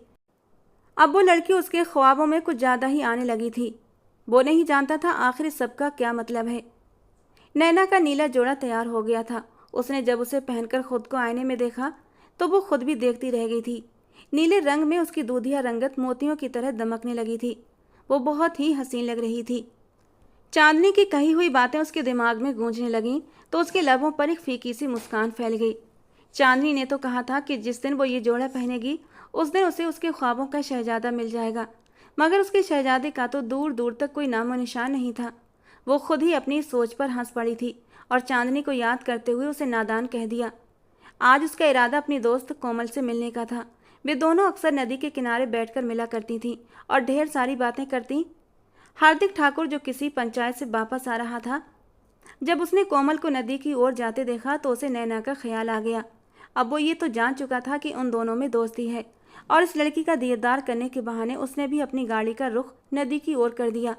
अब वो लड़की उसके ख्वाबों में कुछ ज़्यादा ही आने लगी थी। वो नहीं जानता था आखिर इस सब का क्या मतलब है। नैना का नीला जोड़ा तैयार हो गया था। उसने जब उसे पहनकर खुद को आईने में देखा तो वो खुद भी देखती रह गई थी। नीले रंग में उसकी दूधिया रंगत मोतियों की तरह दमकने लगी थी। वो बहुत ही हसीन लग रही थी। चांदनी की कही हुई बातें उसके दिमाग में गूंजने लगीं तो उसके लबों पर एक फीकी सी मुस्कान फैल गई। चांदनी ने तो कहा था कि जिस दिन वो ये जोड़ा पहनेगी उस दिन उसे उसके ख्वाबों का शहजादा मिल जाएगा, मगर उसके शहजादे का तो दूर दूर तक कोई नामो निशान नहीं था। वो खुद ही अपनी सोच पर हंस पड़ी थी और चांदनी को याद करते हुए उसे नादान कह दिया। आज उसका इरादा अपनी दोस्त कोमल से मिलने का था। वे दोनों अक्सर नदी के किनारे बैठकर मिला करती थीं और ढेर सारी बातें करती। हार्दिक ठाकुर जो किसी पंचायत से वापस आ रहा था, जब उसने कोमल को नदी की ओर जाते देखा तो उसे नैना का ख्याल आ गया। अब वो ये तो जान चुका था कि उन दोनों में दोस्ती है और इस लड़की का दीदार करने के बहाने उसने भी अपनी गाड़ी का रुख नदी की ओर कर दिया।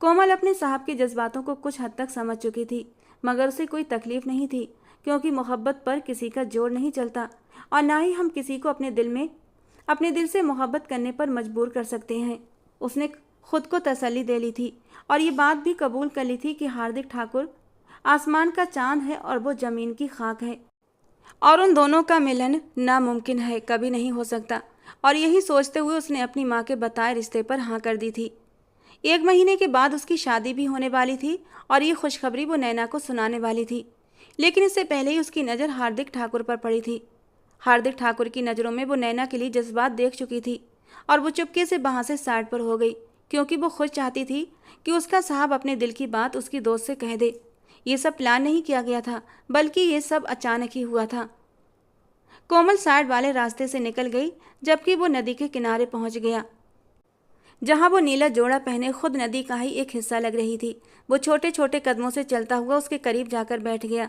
कोमल अपने साहब के जज्बातों को कुछ हद तक समझ चुकी थी, मगर उसे कोई तकलीफ नहीं थी, क्योंकि मोहब्बत पर किसी का जोर नहीं चलता और ना ही हम किसी को अपने दिल से मोहब्बत करने पर मजबूर कर सकते हैं। उसने खुद को तसल्ली दे ली थी और ये बात भी कबूल कर ली थी कि हार्दिक ठाकुर आसमान का चांद है और वो ज़मीन की खाक है और उन दोनों का मिलन नामुमकिन है, कभी नहीं हो सकता। और यही सोचते हुए उसने अपनी माँ के बताए रिश्ते पर हाँ कर दी थी। 1 महीने के बाद उसकी शादी भी होने वाली थी और ये खुशखबरी वो नैना को सुनाने वाली थी, लेकिन इससे पहले ही उसकी नज़र हार्दिक ठाकुर पर पड़ी थी। हार्दिक ठाकुर की नज़रों में वो नैना के लिए जज्बात देख चुकी थी और वो चुपके से वहाँ से साइड पर हो गई, क्योंकि वो खुद चाहती थी कि उसका साहब अपने दिल की बात उसकी दोस्त से कह दे। ये सब प्लान नहीं किया गया था, बल्कि ये सब अचानक ही हुआ था। कोमल साइड वाले रास्ते से निकल गई, जबकि वो नदी के किनारे पहुंच गया, जहां वो नीला जोड़ा पहने खुद नदी का ही एक हिस्सा लग रही थी। वो छोटे छोटे कदमों से चलता हुआ उसके करीब जाकर बैठ गया।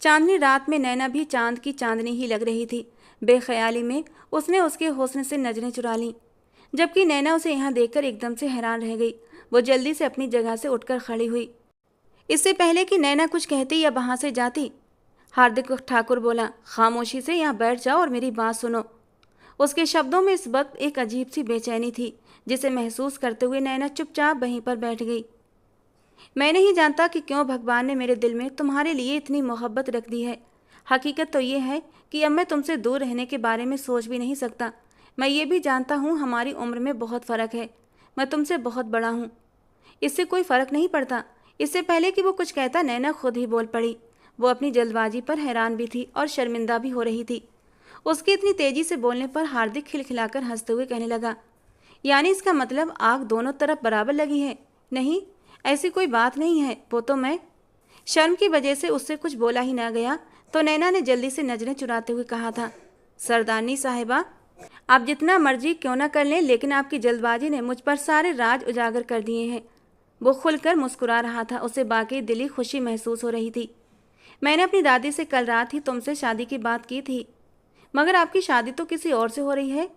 चांदनी रात में नैना भी चांद की चांदनी ही लग रही थी। बेख्याली में उसने उसके हुस्न से नजरें चुरा लीं, जबकि नैना उसे यहाँ देखकर एकदम से हैरान रह गई। वो जल्दी से अपनी जगह से उठकर खड़ी हुई। इससे पहले कि नैना कुछ कहती या वहां से जाती, हार्दिक ठाकुर बोला, खामोशी से यहाँ बैठ जाओ और मेरी बात सुनो। उसके शब्दों में इस वक्त एक अजीब सी बेचैनी थी, जिसे महसूस करते हुए नैना चुपचाप वहीं पर बैठ गई। मैं नहीं जानता कि क्यों भगवान ने मेरे दिल में तुम्हारे लिए इतनी मोहब्बत रख दी है। हकीकत तो ये है कि अब मैं तुमसे दूर रहने के बारे में सोच भी नहीं सकता। मैं ये भी जानता हूँ हमारी उम्र में बहुत फ़र्क है। मैं तुमसे बहुत बड़ा हूँ, इससे कोई फ़र्क नहीं पड़ता। इससे पहले कि वो कुछ कहता, नैना खुद ही बोल पड़ी। वो अपनी जल्दबाजी पर हैरान भी थी और शर्मिंदा भी हो रही थी। उसके इतनी तेज़ी से बोलने पर हार्दिक खिलखिलाकर हंसते हुए कहने लगा, यानी इसका मतलब आग दोनों तरफ बराबर लगी है? नहीं, ऐसी कोई बात नहीं है। वो तो मैं शर्म की वजह से उससे कुछ बोला ही ना गया, तो नैना ने जल्दी से नजरें चुराते हुए कहा था, सरदारनी साहिबा, आप जितना मर्जी क्यों ना कर लें, लेकिन आपकी जल्दबाजी ने मुझ पर सारे राज उजागर कर दिए हैं। वो खुलकर मुस्कुरा रहा था, उसे बाकी दिली खुशी महसूस हो रही थी। मैंने अपनी दादी से कल रात ही तुमसे शादी की बात की थी, मगर आपकी शादी तो किसी और से हो रही है।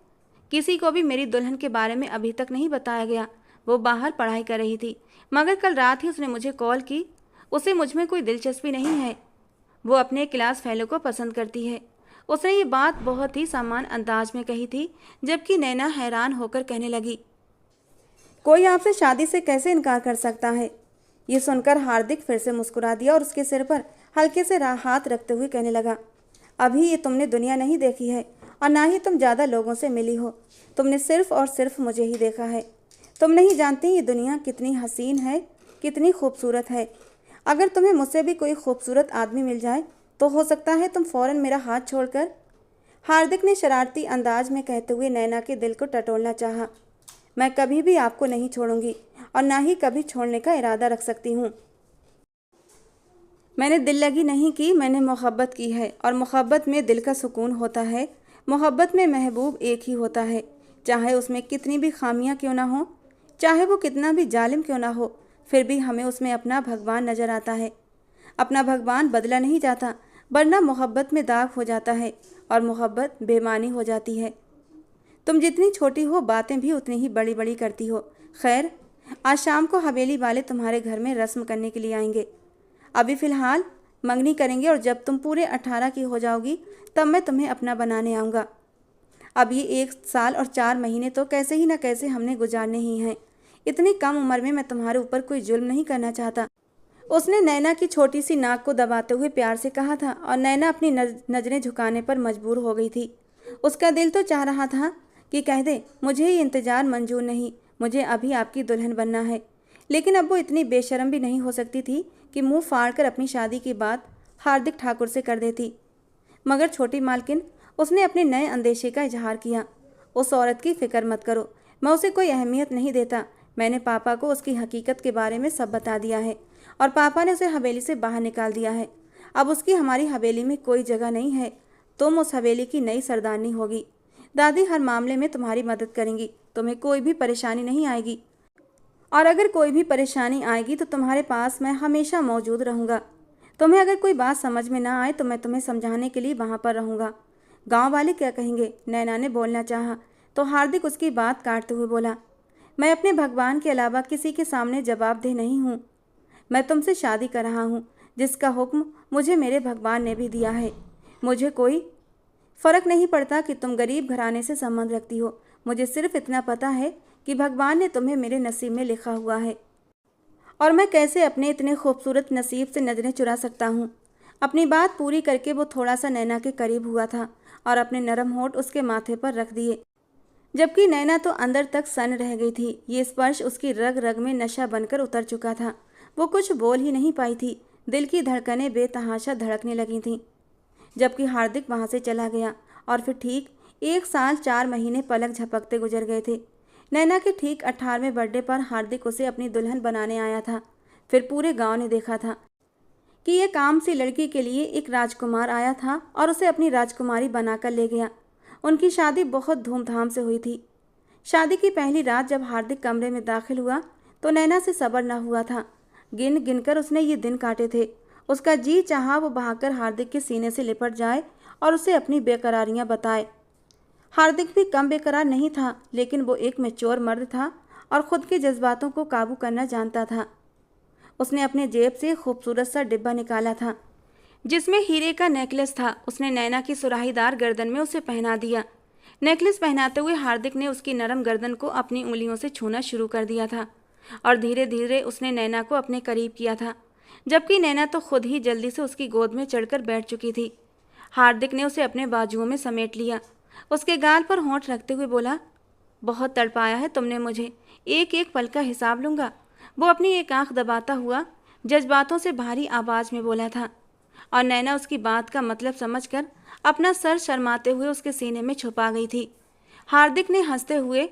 किसी को भी मेरी दुल्हन के बारे में अभी तक नहीं बताया गया। वो बाहर पढ़ाई कर रही थी, मगर कल रात ही उसने मुझे कॉल की। उसे मुझ में कोई दिलचस्पी नहीं है। वो अपने क्लास फेलो को पसंद करती है। उसने ये बात बहुत ही सामान्य अंदाज में कही थी, जबकि नैना हैरान होकर कहने लगी, कोई आपसे शादी से कैसे इनकार कर सकता है? ये सुनकर हार्दिक फिर से मुस्कुरा दिया और उसके सिर पर हल्के से हाथ रखते हुए कहने लगा, अभी ये तुमने दुनिया नहीं देखी है और ना ही तुम ज़्यादा लोगों से मिली हो। तुमने सिर्फ और सिर्फ मुझे ही देखा है। तुम नहीं जानती ये दुनिया कितनी हसीन है, कितनी खूबसूरत है। अगर तुम्हें मुझसे भी कोई खूबसूरत आदमी मिल जाए तो हो सकता है तुम फ़ौरन मेरा हाथ छोड़कर। हार्दिक ने शरारती अंदाज में कहते हुए नैना के दिल को टटोलना चाहा। मैं कभी भी आपको नहीं छोड़ूंगी और ना ही कभी छोड़ने का इरादा रख सकती हूँ। मैंने दिल लगी नहीं की, मैंने मोहब्बत की है, और मोहब्बत में दिल का सुकून होता है। मोहब्बत में महबूब एक ही होता है, चाहे उसमें कितनी भी खामियां क्यों ना हो, चाहे वो कितना भी जालिम क्यों ना हो, फिर भी हमें उसमें अपना भगवान नज़र आता है। अपना भगवान बदला नहीं जाता, वरना मोहब्बत में दाग हो जाता है और मोहब्बत बेमानी हो जाती है। तुम जितनी छोटी हो, बातें भी उतनी ही बड़ी बड़ी करती हो। खैर, आज शाम को हवेली वाले तुम्हारे घर में रस्म करने के लिए आएंगे। अभी फ़िलहाल मंगनी करेंगे और जब तुम पूरे 18 की हो जाओगी तब मैं तुम्हें अपना बनाने आऊँगा। अब ये 1 साल और 4 महीने तो कैसे ही ना कैसे हमने गुजारने ही हैं। इतनी कम उम्र में मैं तुम्हारे ऊपर कोई जुल्म नहीं करना चाहता। उसने नैना की छोटी सी नाक को दबाते हुए प्यार से कहा था, और नैना अपनी नज़रें झुकाने पर मजबूर हो गई थी। उसका दिल तो चाह रहा था कि कह दे, मुझे ये इंतज़ार मंजूर नहीं, मुझे अभी आपकी दुल्हन बनना है। लेकिन अब वो इतनी बेशर्म भी नहीं हो सकती थी कि मुंह फाड़कर अपनी शादी की बात हार्दिक ठाकुर से कर देती। मगर छोटी मालकिन, उसने अपने नए अंदेशे का इजहार किया। उस औरत की फ़िक्र मत करो, मैं उसे कोई अहमियत नहीं देता। मैंने पापा को उसकी हकीकत के बारे में सब बता दिया है और पापा ने उसे हवेली से बाहर निकाल दिया है। अब उसकी हमारी हवेली में कोई जगह नहीं है। तुम उस हवेली की नई सरदारनी होगी। दादी हर मामले में तुम्हारी मदद करेंगी, तुम्हें कोई भी परेशानी नहीं आएगी, और अगर कोई भी परेशानी आएगी तो तुम्हारे पास मैं हमेशा मौजूद रहूँगा। तुम्हें अगर कोई बात समझ में ना आए तो मैं तुम्हें समझाने के लिए वहाँ पर रहूँगा। गांव वाले क्या कहेंगे? नैना ने बोलना चाहा तो हार्दिक उसकी बात काटते हुए बोला, मैं अपने भगवान के अलावा किसी के सामने जवाबदेह नहीं हूँ। मैं तुमसे शादी कर रहा हूँ, जिसका हुक्म मुझे मेरे भगवान ने भी दिया है। मुझे कोई फ़र्क नहीं पड़ता कि तुम गरीब घराने से संबंध रखती हो। मुझे सिर्फ इतना पता है कि भगवान ने तुम्हें मेरे नसीब में लिखा हुआ है, और मैं कैसे अपने इतने खूबसूरत नसीब से नज़रें चुरा सकता हूँ। अपनी बात पूरी करके वो थोड़ा सा नैना के करीब हुआ था और अपने नरम होंठ उसके माथे पर रख दिए, जबकि नैना तो अंदर तक सन रह गई थी। ये स्पर्श उसकी रग रग में नशा बनकर उतर चुका था। वो कुछ बोल ही नहीं पाई थी। दिल की धड़कनें बेतहाशा धड़कने लगी थीं। जबकि हार्दिक वहाँ से चला गया और फिर ठीक 1 साल 4 महीने पलक झपकते गुजर गए थे। नैना के ठीक 18वें बर्थडे पर हार्दिक उसे अपनी दुल्हन बनाने आया था। फिर पूरे गांव ने देखा था कि यह काम सी लड़की के लिए एक राजकुमार आया था और उसे अपनी राजकुमारी बनाकर ले गया। उनकी शादी बहुत धूमधाम से हुई थी। शादी की पहली रात जब हार्दिक कमरे में दाखिल हुआ तो नैना से सब्र न हुआ था। गिन गिनकर उसने ये दिन काटे थे। उसका जी चाहा वो भागकर हार्दिक के सीने से लिपट जाए और उसे अपनी बेकरारियां बताए। हार्दिक भी कम बेकरार नहीं था, लेकिन वो एक मैच्योर मर्द था और खुद के जज्बातों को काबू करना जानता था। उसने अपने जेब से खूबसूरत सा डिब्बा निकाला था जिसमें हीरे का नेकलेस था। उसने नैना की सुराहीदार गर्दन में उसे पहना दिया। नेकलेस पहनाते हुए हार्दिक ने उसकी नरम गर्दन को अपनी उंगलियों से छूना शुरू कर दिया था और धीरे धीरे उसने नैना को अपने करीब किया था, जबकि नैना तो खुद ही जल्दी से उसकी गोद में चढ़कर बैठ चुकी थी। हार्दिक ने उसे अपने बाजुओं में समेट लिया। उसके गाल पर होंठ रखते हुए बोला, बहुत तड़पाया है तुमने मुझे, एक एक पल का हिसाब लूँगा। वो अपनी एक आंख दबाता हुआ जज्बातों से भारी आवाज़ में बोला था और नैना उसकी बात का मतलब समझकर अपना सर शर्माते हुए उसके सीने में छुपा गई थी। हार्दिक ने हंसते हुए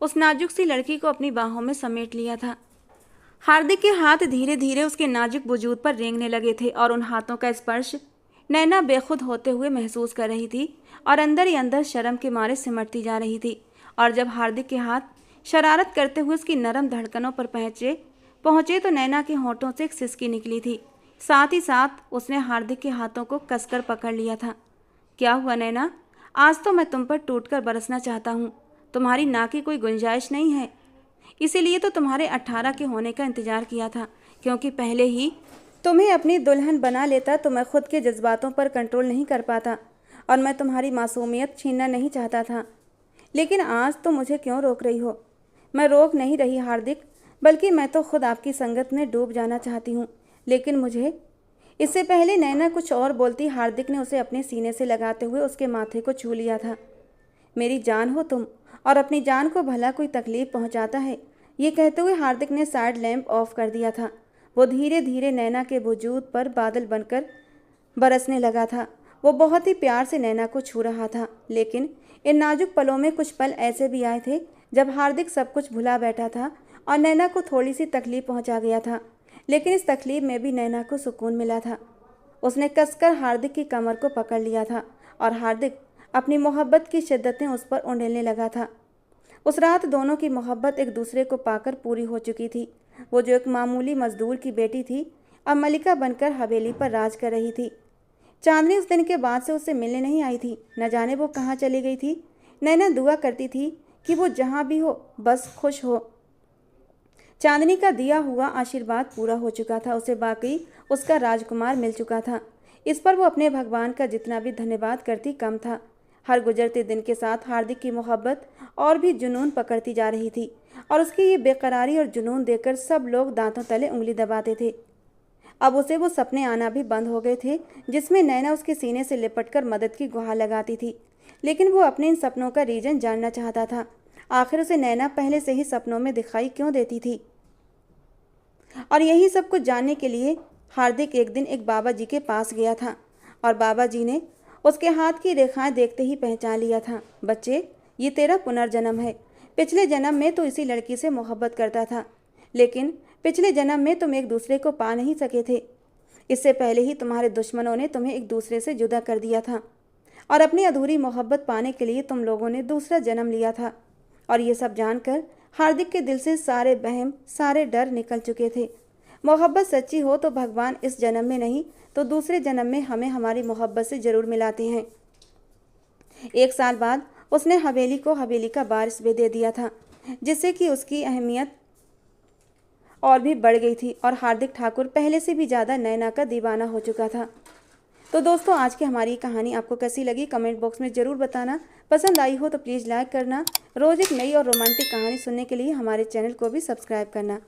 उस नाजुक सी लड़की को अपनी बाहों में समेट लिया था। हार्दिक के हाथ धीरे धीरे उसके नाजुक वजूद पर रेंगने लगे थे और उन हाथों का स्पर्श नैना बेखुद होते हुए महसूस कर रही थी और अंदर ही अंदर शर्म के मारे सिमटती जा रही थी। और जब हार्दिक के हाथ शरारत करते हुए उसकी नरम धड़कनों पर पहुंचे तो नैना के होंठों से एक सिसकी निकली थी। साथ ही साथ उसने हार्दिक के हाथों को कसकर पकड़ लिया था। क्या हुआ नैना, आज तो मैं तुम पर टूटकर बरसना चाहता हूँ। तुम्हारी ना की कोई गुंजाइश नहीं है, इसीलिए तो तुम्हारे 18 के होने का इंतजार किया था, क्योंकि पहले ही तुम्हें अपनी दुल्हन बना लेता तो मैं खुद के जज्बातों पर कंट्रोल नहीं कर पाता और मैं तुम्हारी मासूमियत छीनना नहीं चाहता था। लेकिन आज तो मुझे क्यों रोक रही हो? मैं रोक नहीं रही हार्दिक, बल्कि मैं तो खुद आपकी संगत में डूब जाना चाहती हूँ। लेकिन मुझे इससे पहले नैना कुछ और बोलती, हार्दिक ने उसे अपने सीने से लगाते हुए उसके माथे को छू लिया था। मेरी जान हो तुम, और अपनी जान को भला कोई तकलीफ पहुंचाता है? ये कहते हुए हार्दिक ने साइड लैंप ऑफ कर दिया था। वो धीरे धीरे नैना के वजूद पर बादल बनकर बरसने लगा था। वो बहुत ही प्यार से नैना को छू रहा था, लेकिन इन नाजुक पलों में कुछ पल ऐसे भी आए थे जब हार्दिक सब कुछ भुला बैठा था और नैना को थोड़ी सी तकलीफ पहुंचा गया था। लेकिन इस तकलीफ में भी नैना को सुकून मिला था। उसने कसकर हार्दिक की कमर को पकड़ लिया था और हार्दिक अपनी मोहब्बत की शिद्दतें उस पर उंडेलने लगा था। उस रात दोनों की मोहब्बत एक दूसरे को पाकर पूरी हो चुकी थी। वो जो एक मामूली मजदूर की बेटी थी, अब मलिका बनकर हवेली पर राज कर रही थी। चांदनी उस दिन के बाद से उससे मिलने नहीं आई थी। न जाने वो कहाँ चली गई थी। नैना दुआ करती थी कि वो जहाँ भी हो बस खुश हो। चांदनी का दिया हुआ आशीर्वाद पूरा हो चुका था। उसे बाकी उसका राजकुमार मिल चुका था। इस पर वो अपने भगवान का जितना भी धन्यवाद करती कम था। हर गुजरते दिन के साथ हार्दिक की मोहब्बत और भी जुनून पकड़ती जा रही थी और उसकी ये बेकरारी और जुनून देखकर सब लोग दांतों तले उंगली दबाते थे। अब उसे वो सपने आना भी बंद हो गए थे जिसमें नैना उसके सीने से लिपटकर मदद की गुहार लगाती थी। लेकिन वो अपने इन सपनों का रीजन जानना चाहता था। आखिर उसे नैना पहले से ही सपनों में दिखाई क्यों देती थी? और यही सब कुछ जानने के लिए हार्दिक एक दिन एक बाबा जी के पास गया था और बाबा जी ने उसके हाथ की रेखाएं देखते ही पहचान लिया था। बच्चे, ये तेरा पुनर्जन्म है। पिछले जन्म में तो इसी लड़की से मोहब्बत करता था, लेकिन पिछले जन्म में तुम एक दूसरे को पा नहीं सके थे। इससे पहले ही तुम्हारे दुश्मनों ने तुम्हें एक दूसरे से जुदा कर दिया था और अपनी अधूरी मोहब्बत पाने के लिए तुम लोगों ने दूसरा जन्म लिया था। और ये सब जानकर हार्दिक के दिल से सारे वहम, सारे डर निकल चुके थे। मोहब्बत सच्ची हो तो भगवान इस जन्म में नहीं तो दूसरे जन्म में हमें हमारी मोहब्बत से ज़रूर मिलाते हैं। 1 साल बाद उसने हवेली को हवेली का वारिस भी दे दिया था, जिससे कि उसकी अहमियत और भी बढ़ गई थी और हार्दिक ठाकुर पहले से भी ज़्यादा नैना का दीवाना हो चुका था। तो दोस्तों, आज की हमारी कहानी आपको कैसी लगी कमेंट बॉक्स में ज़रूर बताना। पसंद आई हो तो प्लीज़ लाइक करना। रोज़ एक नई और रोमांटिक कहानी सुनने के लिए हमारे चैनल को भी सब्सक्राइब करना।